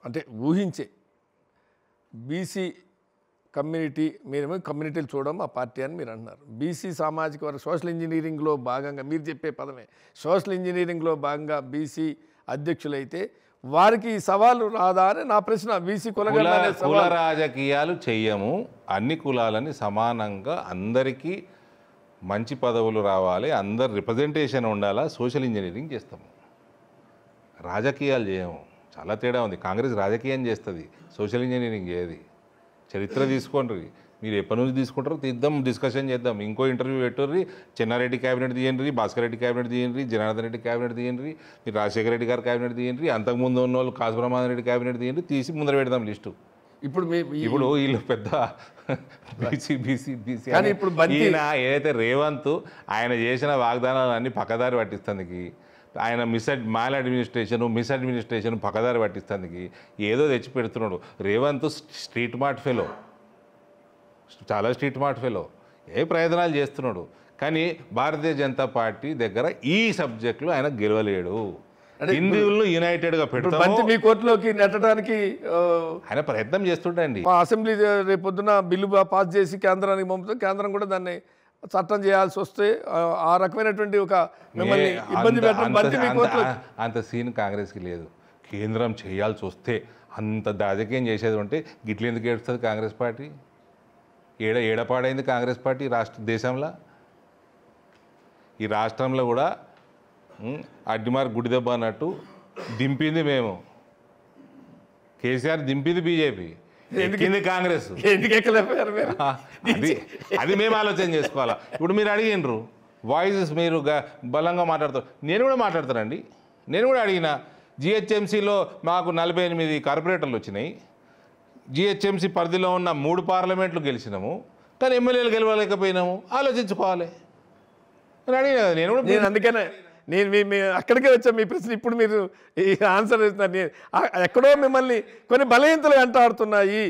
అంటే ఊహించే బీసీ కమ్యూనిటీ, మీరేమో కమ్యూనిటీలు చూడడం ఆ పార్టీ అని మీరు అంటున్నారు. బీసీ సామాజిక వర్గ సోషల్ ఇంజనీరింగ్లో భాగంగా మీరు చెప్పే పదమే సోషల్ ఇంజనీరింగ్లో భాగంగా బీసీ అధ్యక్షులైతే వారికి సవాలు రాదా అని నా ప్రశ్న. బీసీ కుల రాజకీయాలు చెయ్యము, అన్ని కులాలని సమానంగా అందరికీ మంచి పదవులు రావాలి, అందరు రిప్రజెంటేషన్ ఉండాలా, సోషల్ ఇంజనీరింగ్ చేస్తాము, రాజకీయాలు చేయము. చాలా తేడా ఉంది. కాంగ్రెస్ రాజకీయం చేస్తుంది, సోషల్ ఇంజనీరింగ్ చేయదు. చరిత్ర తీసుకోండి, మీరు ఎప్పటి నుంచి తీసుకుంటారో తీద్దాం, డిస్కషన్ చేద్దాం. ఇంకో ఇంటర్వ్యూ పెట్టుర్రి, చెన్నారెడ్డి క్యాబినెట్ తీయండి, భాస్కర్ రెడ్డి క్యాబినెట్ తీయండి, జనార్దన్ రెడ్డి క్యాబినెట్ తీయండి, మీరు రాజశేఖర రెడ్డి గారు క్యాబినెట్ తీయండి, అంతకుముందు ఉన్న వాళ్ళు కాసుబ్రహ్మణ్యం రెడ్డి క్యాబినెట్ తీయండి, తీసి ముందర పెడదాం లిస్టు. ఇప్పుడు వీళ్ళు పెద్ద బీసీ కానీ ఇప్పుడు ఏదైతే రేవంత్ ఆయన చేసిన వాగ్దానాలన్నీ పక్కదారి పట్టిస్తానికి, ఆయన మిస్అడ్మినిస్ట్రేషన్ పక్కదారి పట్టిస్తానికి ఏదో తెచ్చి పెడుతున్నాడు. రేవంత్ స్ట్రీట్ మార్ట్ ఫెలో, చాలా స్ట్రీట్ మార్ట్ ఫెలో, ఏ ప్రయత్నాలు చేస్తున్నాడు. కానీ భారతీయ జనతా పార్టీ దగ్గర ఈ సబ్జెక్టులో ఆయన గెలవలేడు. హిందువులను యునైటెడ్గా పెడతాము, మీ కోర్టులోకి నెట్టడానికి ఆయన ప్రయత్నం చేస్తుండండి. అసెంబ్లీ రేపొద్దున బిల్లు పాస్ చేసి కేంద్రానికి పంపుతాం, కేంద్రం కూడా దాన్ని చట్టం చేయాల్సి వస్తే ఆ రకమైనటువంటి ఒక మిమ్మల్ని ఇబ్బంది పెట్టడం అంత సీన్ కాంగ్రెస్కి లేదు. కేంద్రం చేయాల్సి వస్తే అంత రాజకీయం చేసేది ఉంటే గిట్ల ఎందుకు ఏడుస్తుంది కాంగ్రెస్ పార్టీ? ఏడపాడైంది కాంగ్రెస్ పార్టీ దేశంలో. ఈ రాష్ట్రంలో కూడా అడ్డిమార్ గుడి దెబ్బ అన్నట్టు దింపింది మేము, కేసీఆర్ దింపింది బీజేపీ, ఎక్కింది కాంగ్రెస్. ఎందుకు ఎక్కలేకపోయారు మీరు? అది అది మేము ఆలోచన చేసుకోవాలా. ఇప్పుడు మీరు అడిగినరు వాయిసెస్, మీరు బలంగా మాట్లాడతారు, నేను కూడా మాట్లాడతానండి. నేను కూడా అడిగిన, జిహెచ్ఎంసీలో మాకు 48 కార్పొరేటర్లు వచ్చినాయి, జిహెచ్ఎంసీ పరిధిలో ఉన్న 3 పార్లమెంట్లు గెలిచినాము, కానీ ఎమ్మెల్యేలు గెలవలేకపోయినాము, ఆలోచించుకోవాలి అని అడిగిన కదా నేను కూడా. నేను అందుకనే నేను మీ అక్కడికే వచ్చా మీ ప్రశ్న. ఇప్పుడు మీరు ఈ ఆన్సర్ ఇస్తున్నారు. నేను ఎక్కడో మిమ్మల్ని కొన్ని బలహీనతలు వెంటాడుతున్నాయి.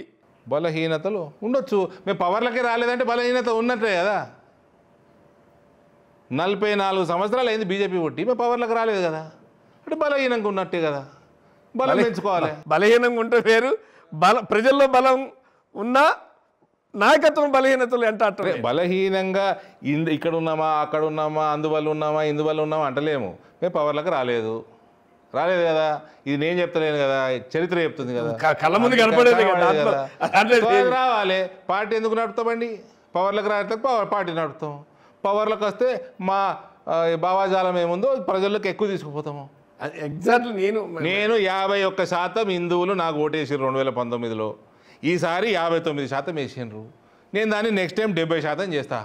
బలహీనతలు ఉండొచ్చు, మేము పవర్లకే రాలేదంటే బలహీనత ఉన్నట్టే కదా. 44 సంవత్సరాలు అయింది బీజేపీ పుట్టి, మేము పవర్లకు రాలేదు కదా, అంటే బలహీనంగా ఉన్నట్టే కదా. బలం పెంచుకోవాలి. బలహీనంగా ఉంటే వేరు, ప్రజల్లో బలం ఉన్నా నాయకత్వం బలహీనతలు వెంటాడటం. బలహీనంగా ఇక్కడ ఉన్నామా, అక్కడ ఉన్నామా, అందువల్ల ఉన్నామా, ఇందువల్ల ఉన్నామా అంటలేము. మేము పవర్లకు రాలేదు కదా. ఇది నేను చెప్తలేను కదా, చరిత్ర చెప్తుంది కదా. కళ్ళ ముందు కనపడేది కదా. రావాలి. పార్టీ ఎందుకు నడుపుతామండి? పవర్లకు రాస్తే పార్టీ నడుపుతాం, పవర్లకు వస్తే మా భావాజాలం ఏముందో ప్రజల్లోకి ఎక్కువ తీసుకుపోతాము. ఎగ్జాక్ట్లీ. నేను 51% హిందువులు నాకు ఓటేసారు 2019లో. ఈసారి 59% వేసిండ్రు. నేను దాన్ని నెక్స్ట్ టైం 70% చేస్తా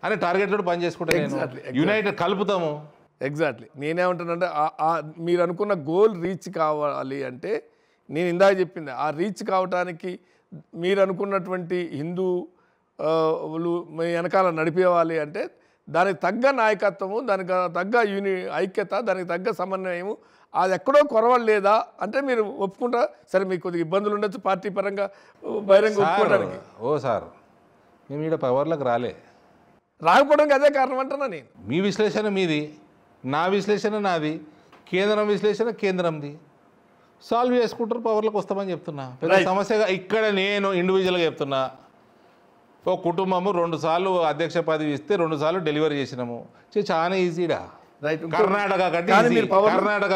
అని టార్గెట్ తోటి పని చేసుకుంటా. నేను యునైటెడ్ కలుపుతాము. ఎగ్జాక్ట్లీ. నేనేమంటానంటే మీరు అనుకున్న గోల్ రీచ్ కావాలి అంటే, నేను ఇందాక చెప్పింది, ఆ రీచ్ కావటానికి మీరు అనుకున్నటువంటి హిందువులు మీ వెనకాల నడిపేవాలి అంటే దానికి తగ్గ నాయకత్వము, దానికి తగ్గ ఐక్యత, దానికి తగ్గ సమన్వయము, అది ఎక్కడో కొరవలేదా అంటే మీరు ఒప్పుకుంటా. సరే మీకు కొద్దిగా ఇబ్బందులు ఉండొచ్చు పార్టీ పరంగా బహిరంగ ఒప్పుకోవడానికి. ఓ సార్, మేము ఇక్కడ పవర్లకు రాకపోవడానికి అదే కారణం అంటున్నా నేను. మీ విశ్లేషణ మీది, నా విశ్లేషణ నాది, కేంద్రం విశ్లేషణ కేంద్రంది. సాల్వ్ చేసుకుంటారు, పవర్లకు వస్తామని చెప్తున్నా. పెద్ద సమస్యగా ఇక్కడ నేను ఇండివిజువల్గా చెప్తున్నా. ఓ కుటుంబము 2 సార్లు అధ్యక్ష పదవి ఇస్తే 2 సార్లు డెలివరీ చేసినాము. చాలా ఈజీడా. కర్ణాటక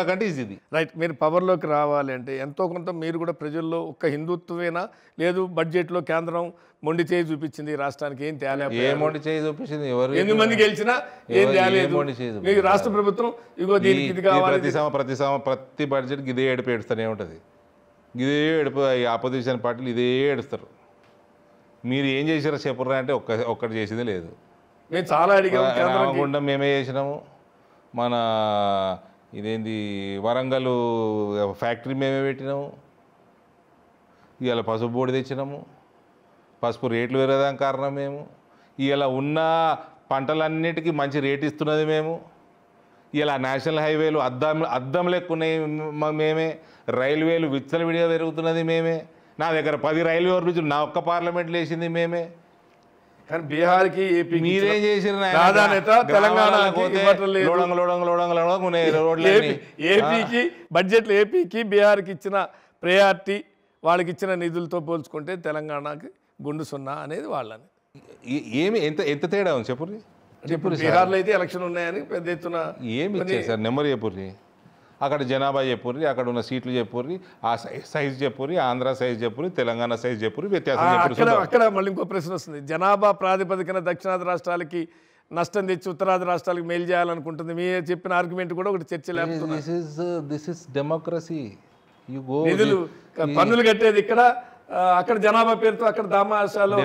కంటే ఈజీ. రైట్. మీరు పవర్లోకి రావాలి అంటే ఎంతో కొంత మీరు కూడా ప్రజల్లో ఒక్క హిందుత్వమేనా, లేదు బడ్జెట్లో కేంద్రం మొండి చేయి చూపించింది రాష్ట్రానికి, ఏం తేలేదు. ఏ మొండి చేయి చూపించింది? ఎవరు 8 మంది గెలిచినా ఏం తేలేదు. మీకు రాష్ట్ర ప్రభుత్వం ఇగో దీనికి ఇది కావాలి. ప్రతి బడ్జెట్కి ఇదే ఏడుపు ఏడుస్తూనే ఉంటుంది. ఇదే ఏడుపు ఆపోజిషన్ పార్టీలు ఇదే ఏడుస్తారు. మీరు ఏం చేసారో చెప్పుర్రా అంటే ఒక్కటి చేసింది లేదు. మేము చాలా అడిగాము. రామగుండం మేమే చేసినాము, మన ఇదేంది వరంగల్ ఫ్యాక్టరీ మేమే పెట్టినాము, ఇవాళ పసుపు బోర్డు తెచ్చినాము, పసుపు రేట్లు పెరగడానికి కారణం మేము, ఇవాళ ఉన్న పంటలన్నిటికీ మంచి రేటు ఇస్తున్నది మేము, ఇలా నేషనల్ హైవేలు అద్దం లెక్కున్నాయి మేమే, రైల్వేలు విచ్చలవిడిగా పెరుగుతున్నది మేమే, నా దగ్గర 10 రైల్వే ఓవర్బ్రిడ్జ్లు నా ఒక్క పార్లమెంట్లో వేసింది మేమే. కానీ బీహార్కి ఏపీ మీరేం చేసిన ఏపీకి బడ్జెట్లో ఏపీకి బీహార్కి ఇచ్చిన ప్రయారిటీ, వాళ్ళకి ఇచ్చిన నిధులతో పోల్చుకుంటే తెలంగాణకి గుండు సున్నా అనేది వాళ్ళని. ఏమి ఎంత తేడా ఉంది చెప్పుర్రి. బీహార్లో అయితే ఎలక్షన్ ఉన్నాయని పెద్ద ఎత్తున ఏమి ఇచ్చారు సార్? నెంబర్ చెప్పుర్రి. అక్కడ జనాభా చెప్పుర్రి, అక్కడ ఉన్న సీట్లు చెప్పుర్రి, ఆ సైజ్ చెప్పుర్రి, ఆంధ్ర సైజ్ చెప్పుర్రి, తెలంగాణ సైజ్ చెప్పుర్రి, వ్యత్యాసం చెప్పుర్రి. అక్కడ మళ్ళీ ఇంకో ప్రశ్న వస్తుంది. జనాభా ప్రాతిపదికన దక్షిణాది రాష్ట్రాలకి నష్టం తెచ్చి ఉత్తరాది రాష్ట్రాలకు మేలు చేయాలనుకుంటుంది. మీరు చెప్పిన ఆర్గ్యుమెంట్ కూడా ఒకటి చర్చ లేకపోతుంది. This is democracy. నిధులు పన్నులు కట్టేది ఇక్కడ, అక్కడ జనాభా పేరుతో అక్కడ దామాషాలు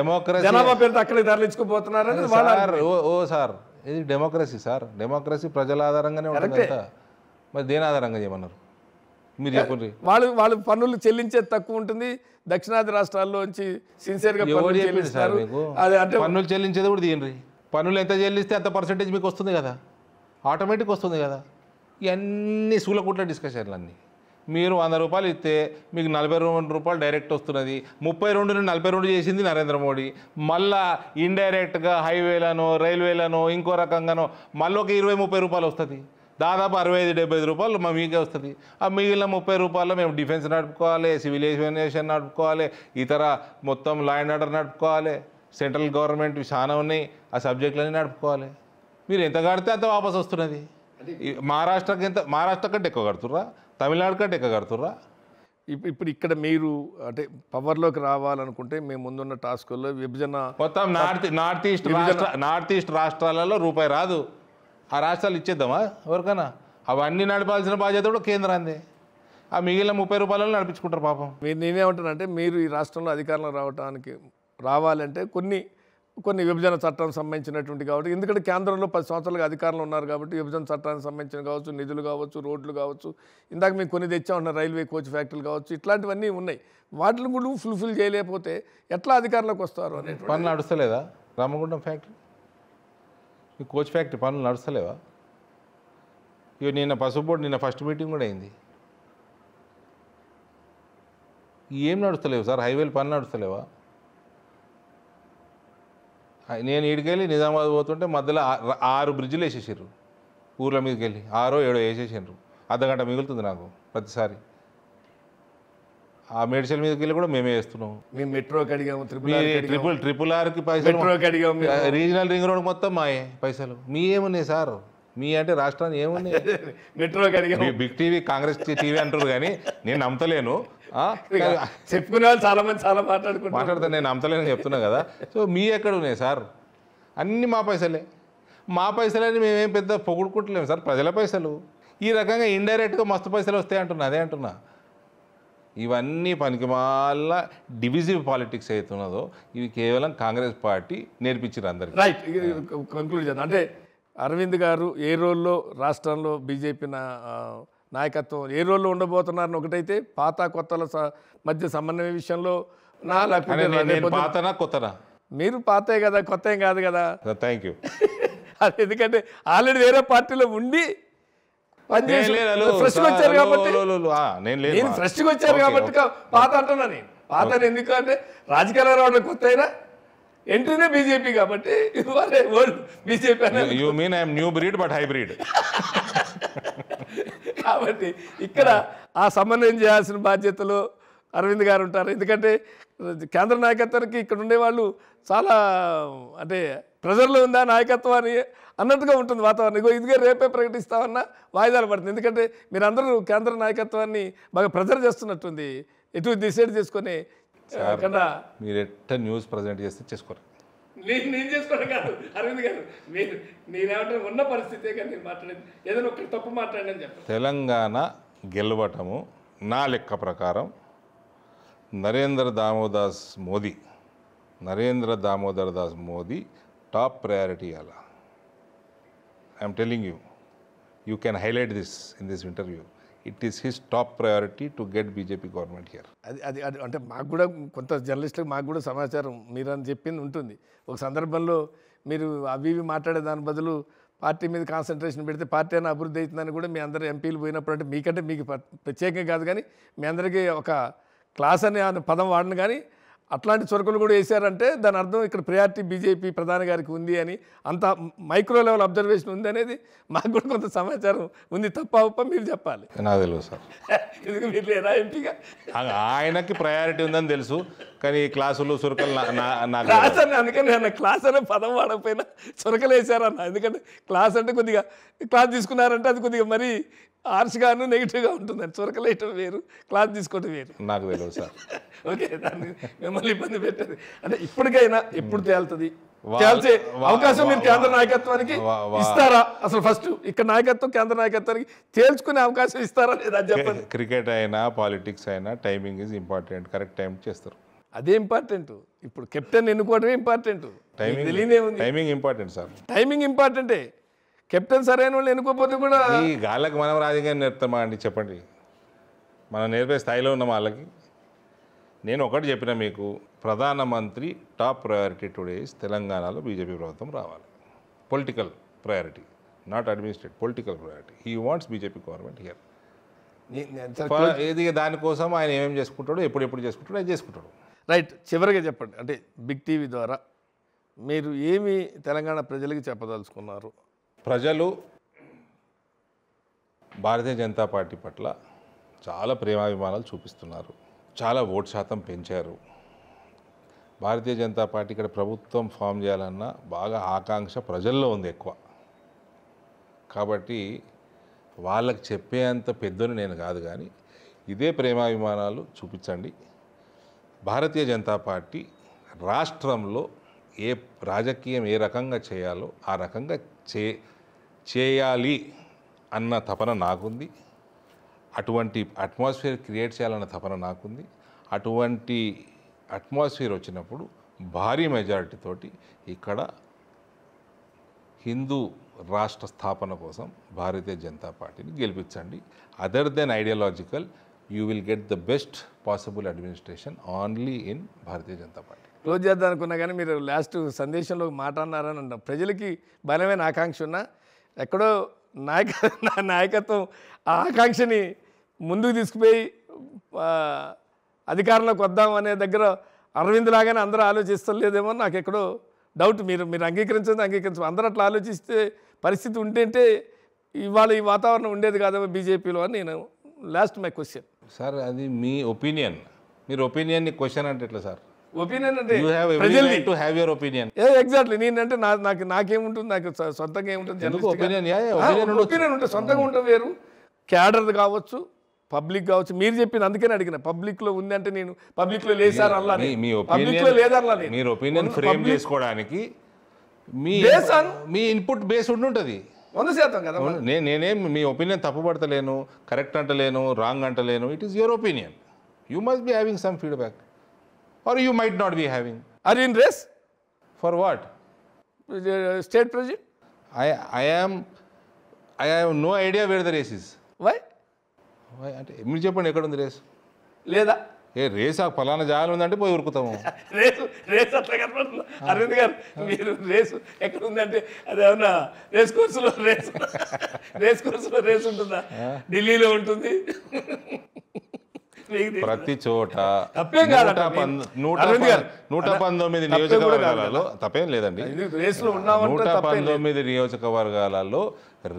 జనాభా పేరుతో అక్కడికి తరలించుకుపోతున్నారు. ఓ సార్, ఇది డెమోక్రసీ సార్. డెమోక్రసీ ప్రజల ఆధారంగానే ఉంటుంది. మరి దేని ఆధారంగా చేయమన్నారు మీరు చెప్పండి. వాళ్ళు పన్నులు చెల్లించేది తక్కువ ఉంటుంది. దక్షిణాది రాష్ట్రాల్లోంచి సిన్సియర్గా పన్నులు చెల్లించేది కూడా తీయండి. పన్నులు ఎంత చెల్లిస్తే అంత పర్సెంటేజ్ మీకు వస్తుంది కదా, ఆటోమేటిక్ వస్తుంది కదా. ఇవన్నీ సూలకుట్ల డిస్కషన్లు అన్నీ. మీరు 100 రూపాయలు ఇస్తే మీకు 42 రూపాయలు డైరెక్ట్ వస్తున్నది. 32 నుండి 42 చేసింది నరేంద్ర మోడీ. మళ్ళా ఇండైరెక్ట్గా హైవేలను, రైల్వేలను, ఇంకో రకంగానో మళ్ళీ ఒక 20-30 రూపాయలు వస్తుంది. దాదాపు 65-75 రూపాయలు మీకే వస్తుంది. ఆ మిగిలిన 30 రూపాయలు మేము డిఫెన్స్ నడుపుకోవాలి, సివిల్ ఏవియేషన్ నడుపుకోవాలి, ఇతర మొత్తం లా అండ్ ఆర్డర్ నడుపుకోవాలి, సెంట్రల్ గవర్నమెంట్ చాలా ఉన్నాయి, ఆ సబ్జెక్టులన్నీ నడుపుకోవాలి. మీరు ఎంత కడితే అంత వాపసు వస్తున్నది. మహారాష్ట్ర కంటే ఎక్కువ కడుతుర్రా, తమిళనాడు కంటే ఎక్కువ కడుతుర్రా. ఇప్పుడు ఇక్కడ మీరు అంటే పవర్లోకి రావాలనుకుంటే మేము ముందున్న టాస్కుల్లో విభజన మొత్తం నార్త్ ఈస్ట్ రాష్ట్రాలలో రూపాయి రాదు. ఆ రాష్ట్రాలు ఇచ్చేద్దామా ఎవరికైనా? అవన్నీ నడపాల్సిన బాధ్యత కూడా కేంద్రాందే. ఆ మిగిలిన 30 రూపాయలలో నడిపించుకుంటారు పాపం. నేనేమంటానంటే మీరు ఈ రాష్ట్రంలో అధికారంలో రావాలంటే కొన్ని విభజన చట్టం సంబంధించినటువంటి కాబట్టి, ఎందుకంటే కేంద్రంలో 10 సంవత్సరాలుగా అధికారంలో ఉన్నారు కాబట్టి విభజన చట్టానికి సంబంధించిన కావచ్చు, నిధులు కావచ్చు, రోడ్లు కావచ్చు, ఇందాక మీకు కొన్ని తెచ్చా ఉన్నారు, రైల్వే కోచ్ ఫ్యాక్టరీలు కావచ్చు, ఇట్లాంటివన్నీ ఉన్నాయి. వాటిని కూడా ఫుల్ఫిల్ చేయలేకపోతే ఎట్లా అధికారంలోకి వస్తారు అనే పనులు నడుస్తలేదా? రామగుండం ఫ్యాక్టరీ, ఈ కోచ్ ఫ్యాక్టరీ పనులు నడుస్తలేవా? ఇక నిన్న పసుపు బోర్డు నిన్న ఫస్ట్ మీటింగ్ కూడా అయింది. ఏం నడుస్తలేవు సార్? హైవేలు పనులు నడుస్తలేవా? నేను ఈడికెళ్ళి నిజామాబాద్ పోతుంటే మధ్యలో 6 బ్రిడ్జిలు వేసేసారు. ఊర్ల మీదకి వెళ్ళి 6 7 వేసేసారు. అర్ధగంట మిగులుతుంది నాకు ప్రతిసారి. ఆ మేడ్చల్ మీదకి వెళ్ళి కూడా మేమే వేస్తున్నాం. మేము మెట్రోకి అడిగాము, ట్రిపుల్ ఆర్కి పైసలు, మెట్రోకి అడిగాము, రీజనల్ రింగ్ రోడ్ మొత్తం మాయే పైసలు. మీ ఏమున్నాయి సార్? మీ అంటే రాష్ట్రాన్ని ఏమున్నాయి? మెట్రోకి అడిగాము. బిగ్ టీవీ కాంగ్రెస్ టీవీ అంటారు కానీ నేను నమ్మతలేను. చెప్పుకునే వాళ్ళు చాలా మంది చాలా మాట్లాడతాను, నేను నమ్మతలేను చెప్తున్నా కదా. సో మీ ఎక్కడ ఉన్నాయి సార్? అన్నీ మా పైసలే. మా పైసలని మేమేం పెద్ద పొగుడుకుంటలేము సార్, ప్రజల పైసలు. ఈ రకంగా ఇండైరెక్ట్గా మస్తు పైసలు వస్తాయి అంటున్నా. అదే అంటున్నా, ఇవన్నీ పనికిమాల డివిజివ్ పాలిటిక్స్ అవుతున్నదో ఇవి కేవలం కాంగ్రెస్ పార్టీ నేర్పించారు అందరికీ. రైట్, కంక్లూడ్ చేద్దాం. అంటే అరవింద్ గారు ఏ రోల్లో రాష్ట్రంలో బీజేపీ నాయకత్వం ఏ రోల్లో ఉండబోతున్నారని ఒకటైతే, పాత కొత్తల మధ్య సమన్వయ విషయంలో పాతనా కొత్తనా? మీరు పాతే కదా, కొత్త ఏం కాదు కదా. Thank you. అది ఎందుకంటే ఆల్రెడీ వేరే పార్టీలో ఉండి ఫ్రెష్గా వచ్చారు కాబట్టి, నేను ఫ్రెష్గా వచ్చారు కాబట్టి పాత అంటున్నా. నేను పాత ఎందుకు అంటే రాజకీయాలు రావడం కొత్త అయినా ఎంట్రీనే బీజేపీ కాబట్టి old BJP. You mean I'm new breed but hybrid. కాబట్టి ఇక్కడ ఆ సమన్వయం చేయాల్సిన బాధ్యతలో అరవింద్ గారు ఉంటారు. ఎందుకంటే కేంద్ర నాయకత్వానికి ఇక్కడ ఉండేవాళ్ళు చాలా అంటే ప్రెజర్లో ఉందా నాయకత్వం అని అన్నట్టుగా ఉంటుంది వాతావరణం. ఇదిగే రేపే ప్రకటిస్తామన్నా వాయిదాలు పడుతుంది. ఎందుకంటే మీరందరూ కేంద్ర నాయకత్వాన్ని బాగా ప్రెజర్ చేస్తున్నట్టుంది. ఎటు డిసైడ్ చేసుకొని కన్నా మీరు ఎట్ట న్యూస్ ప్రజెంట్ చేస్తే చేసుకోరు. నేను చేసుకోవడం కాదు అరవింద్ గారు, నేనేమంటే ఉన్న పరిస్థితే కానీ నేను మాట్లాడేది ఏదైనా ఒకటి తప్పు మాట్లాడని చెప్పాను. తెలంగాణ గెలవటము నా లెక్క ప్రకారం నరేంద్ర దామోదర్ దాస్ మోదీ టాప్ ప్రయారిటీ అలా. I'm telling you can highlight this in this interview. It is his top priority to get BJP government here. అది అంటే మాకు కూడా కొంత జర్నలిస్టులకు మాకు కూడా సమాచారం మీరని చెప్పింది ఉంటుంది. ఒక సందర్భంలో మీరు అవి మాట్లాడే దాని బదులు పార్టీ మీద కాన్సన్ట్రేషన్ పెడితే పార్టీ అయినా అభివృద్ధి అవుతుందని కూడా మీ అందరూ ఎంపీలు పోయినప్పుడు, అంటే మీకంటే మీకు ప్రత్యేకంగా కాదు కానీ మీ అందరికీ ఒక క్లాస్ అనే పదం వాడను కానీ అట్లాంటి చొరకలు కూడా వేశారంటే దాని అర్థం ఇక్కడ ప్రయారిటీ బీజేపీ ప్రధాని గారికి ఉంది అని, అంత మైక్రో లెవెల్ అబ్జర్వేషన్ ఉంది అనేది మాకు కూడా కొంత సమాచారం ఉంది. తప్ప మీరు చెప్పాలి. నాకు తెలియదు సార్, ఎందుకు మీరు లేదా ఎంపీగా? ఆయనకి ప్రయారిటీ ఉందని తెలుసు కానీ క్లాసులు చురకలు క్లాస్ అని అందుకని నేను క్లాస్ అనే పదం వాడకపోయినా చురకలు వేశారన్న. ఎందుకంటే క్లాస్ అంటే కొద్దిగా క్లాస్ తీసుకున్నారంటే అది కొద్దిగా మరీ ఆర్ష్గాను నెగిటివ్గా ఉంటుందని. చురకలు వేయటం వేరు, క్లాస్ తీసుకోవటం వేరు. నాకు తెలియదు సార్. ఓకే, దాన్ని మిమ్మల్ని ఇబ్బంది పెట్టేది అంటే ఇప్పటికైనా ఎప్పుడు తేల్తుంది? తేల్చే అవకాశం మీరు కేంద్ర నాయకత్వానికి ఇస్తారా? అసలు ఫస్ట్ ఇక్కడ నాయకత్వం కేంద్ర నాయకత్వానికి తేల్చుకునే అవకాశం ఇస్తారా లేదా చెప్పండి. క్రికెట్ అయినా పాలిటిక్స్ అయినా timing is important. Correct time చేస్తారు, అదే ఇంపార్టెంట్. ఇప్పుడు కెప్టెన్ ఎన్నుకోవడమే important. Timing important sir, timing ఇంపార్టెంటే. కెప్టెన్ సరైన వాళ్ళు ఎన్నుకోకపోతే కూడా ఈ గాళ్ళకి మనం రాజకీయం నేర్పుతామా అండి? చెప్పండి, మనం నేర్పే స్థాయిలో ఉన్నాం వాళ్ళకి. నేను ఒకటి చెప్పిన మీకు, ప్రధానమంత్రి టాప్ ప్రయారిటీ టుడే ఇస్ తెలంగాణలో బీజేపీ ప్రభుత్వం రావాలి. Political priority, not administrative, political priority. He wants BJP government here. ఇది దానికోసం ఆయన ఏమేమి చేసుకుంటాడో, ఎప్పుడు చేసుకుంటాడో అది చేసుకుంటాడు. రైట్, చివరిగా చెప్పండి. అంటే బిగ్ టీవీ ద్వారా మీరు ఏమి తెలంగాణ ప్రజలకి చెప్పదలుచుకున్నారు? ప్రజలు భారతీయ జనతా పార్టీ పట్ల చాలా ప్రేమాభిమానాలు చూపిస్తున్నారు, చాలా ఓటు శాతం పెంచారు. భారతీయ జనతా పార్టీ ఇక్కడ ప్రభుత్వం ఫామ్ చేయాలన్న బాగా ఆకాంక్ష ప్రజల్లో ఉంది ఎక్కువ. కాబట్టి వాళ్ళకి చెప్పేంత పెద్దను నేను కాదు కానీ ఇదే ప్రేమాభిమానాలు చూపించండి. భారతీయ జనతా పార్టీ రాష్ట్రంలో ఏ రాజకీయం ఏ రకంగా చేయాలో ఆ రకంగా చేయాలి అన్న తపన నాకుంది, అటువంటి అట్మాస్ఫియర్ క్రియేట్ చేయాలన్న తపన నాకుంది. అటువంటి అట్మాస్ఫియర్ వచ్చినప్పుడు భారీ మెజారిటీ తోటి ఇక్కడ హిందూ రాష్ట్ర స్థాపన కోసం భారతీయ జనతా పార్టీని గెలిపించండి. Other than ideological, you will get the best possible administration only in Bharatiya Janata party. Close చేద్దాం అనుకున్నా కానీ మీరు లాస్ట్ సందేశంలో మాట అన్నారని అన్నారు. ప్రజలకి బలమైన ఆకాంక్ష ఉన్నా ఎక్కడో నాయకత్వం ఆ ఆకాంక్షని ముందుకు తీసుకుపోయి అధికారంలోకి వద్దాం అనే దగ్గర అరవింద్ లాగానే అందరూ ఆలోచిస్తలేదేమో నాకు ఎక్కడో డౌట్. మీరు అంగీకరించు అందరూ అట్లా ఆలోచిస్తే పరిస్థితి ఉంటే ఇవాళ ఈ వాతావరణం ఉండేది కాదేమో బీజేపీలో అని నేను లాస్ట్ మై క్వశ్చన్. సార్ అది మీ ఒపీనియన్, మీరు ఒపీనియన్ని క్వశ్చన్ అంటే ఎట్లా సార్? ఒపీనియన్ అంటే to have your opinion. Exactly నేనంటే నాకేముంటుంది, నాకు సొంతంగా ఏముంటుంది, ఒపీనియన్ ఉంటుంది, సొంతంగా ఉంటుంది వేరు. క్యాడర్ కావచ్చు, పబ్లిక్ కావచ్చు. మీరు చెప్పింది అందుకని అడిగిన, పబ్లిక్లో ఉంది అంటే నేను పబ్లిక్లో లేసారు అలా, పబ్లిక్లో లేదర్లా. మీరు ఒపీనియన్ ఫ్రేమ్ చేసుకోవడానికి మీ ఇన్పుట్ బేస్ ఉంటుంది 100% కదా. నేనేం మీ ఒపీనియన్ తప్పుపడతలేను, కరెక్ట్ అంటలేను, రాంగ్ అంటలేను. It is your opinion. You must be having some feedback or you might not be having. Are you in race? For what? State president? I have no idea where the race is. Why? అంటే మీరు చెప్పండి ఎక్కడ ఉంది race? లేదా race ఆ ఫలానా జాగాలు ఉందంటే పోయి ఉరుకుతాము. రేసు అట్లా కనపడుతుంది అరవింద్ గారు. మీరు రేసు ఎక్కడ ఉందంటే అదేమన్నా రేస్ కోర్సులో రేస్ ఉంటుందా? ఢిల్లీలో ఉంటుంది. ప్రతి చోట 119 నియోజకవర్గాలలో తప్పేం లేదండి. 119 నియోజకవర్గాలలో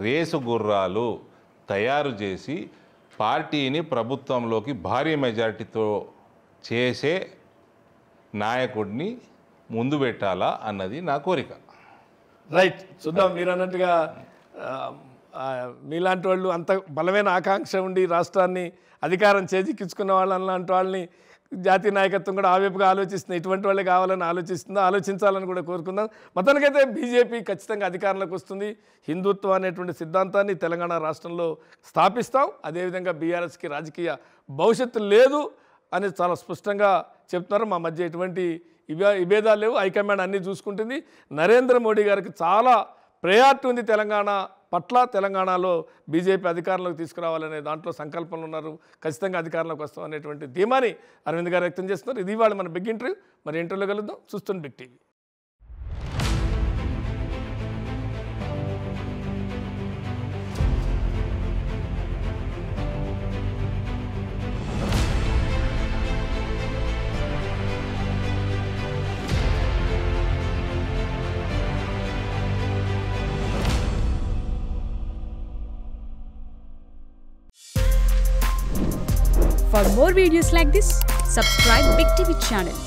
రేసు గుర్రాలు తయారు చేసి పార్టీని ప్రభుత్వంలోకి భారీ మెజారిటీతో చేసే నాయకుడిని ముందు పెట్టాలా అన్నది నా కోరిక. రైట్, చూద్దాం. మీరు అన్నట్టుగా మీలాంటి వాళ్ళు అంత బలమైన ఆకాంక్ష ఉండి రాష్ట్రాన్ని అధికారం చేజిక్కించుకున్న వాళ్ళలాంటి వాళ్ళని జాతీయ నాయకత్వం కూడా ఆ వైపుగా ఆలోచిస్తుంది. ఇటువంటి వాళ్ళే కావాలని ఆలోచించాలని కూడా కోరుకుందాం. మొత్తానికైతే బీజేపీ ఖచ్చితంగా అధికారంలోకి వస్తుంది. హిందుత్వం అనేటువంటి సిద్ధాంతాన్ని తెలంగాణ రాష్ట్రంలో స్థాపిస్తాం. అదేవిధంగా బీఆర్ఎస్కి రాజకీయ భవిష్యత్తు లేదు అని చాలా స్పష్టంగా చెప్తున్నారు. మా మధ్య ఎటువంటి విభేదాలు లేవు, హైకమాండ్ అన్నీ చూసుకుంటుంది. నరేంద్ర మోడీ గారికి చాలా ప్రయారిటీ ఉంది తెలంగాణ పట్ల. తెలంగాణలో బీజేపీ అధికారంలోకి తీసుకురావాలనే దాంట్లో సంకల్పంలో ఉన్నారు. ఖచ్చితంగా అధికారంలోకి వస్తాం అనేటువంటి ధీమాని అరవింద్ గారు వ్యక్తం చేస్తున్నారు. ఇది ఇవాళ మన బిగ్ ఇంటర్వ్యూ. మరి ఇంటర్వ్యూలో కలుద్దాం. చూస్తుంది big TV. For more videos like this, subscribe Big TV channel.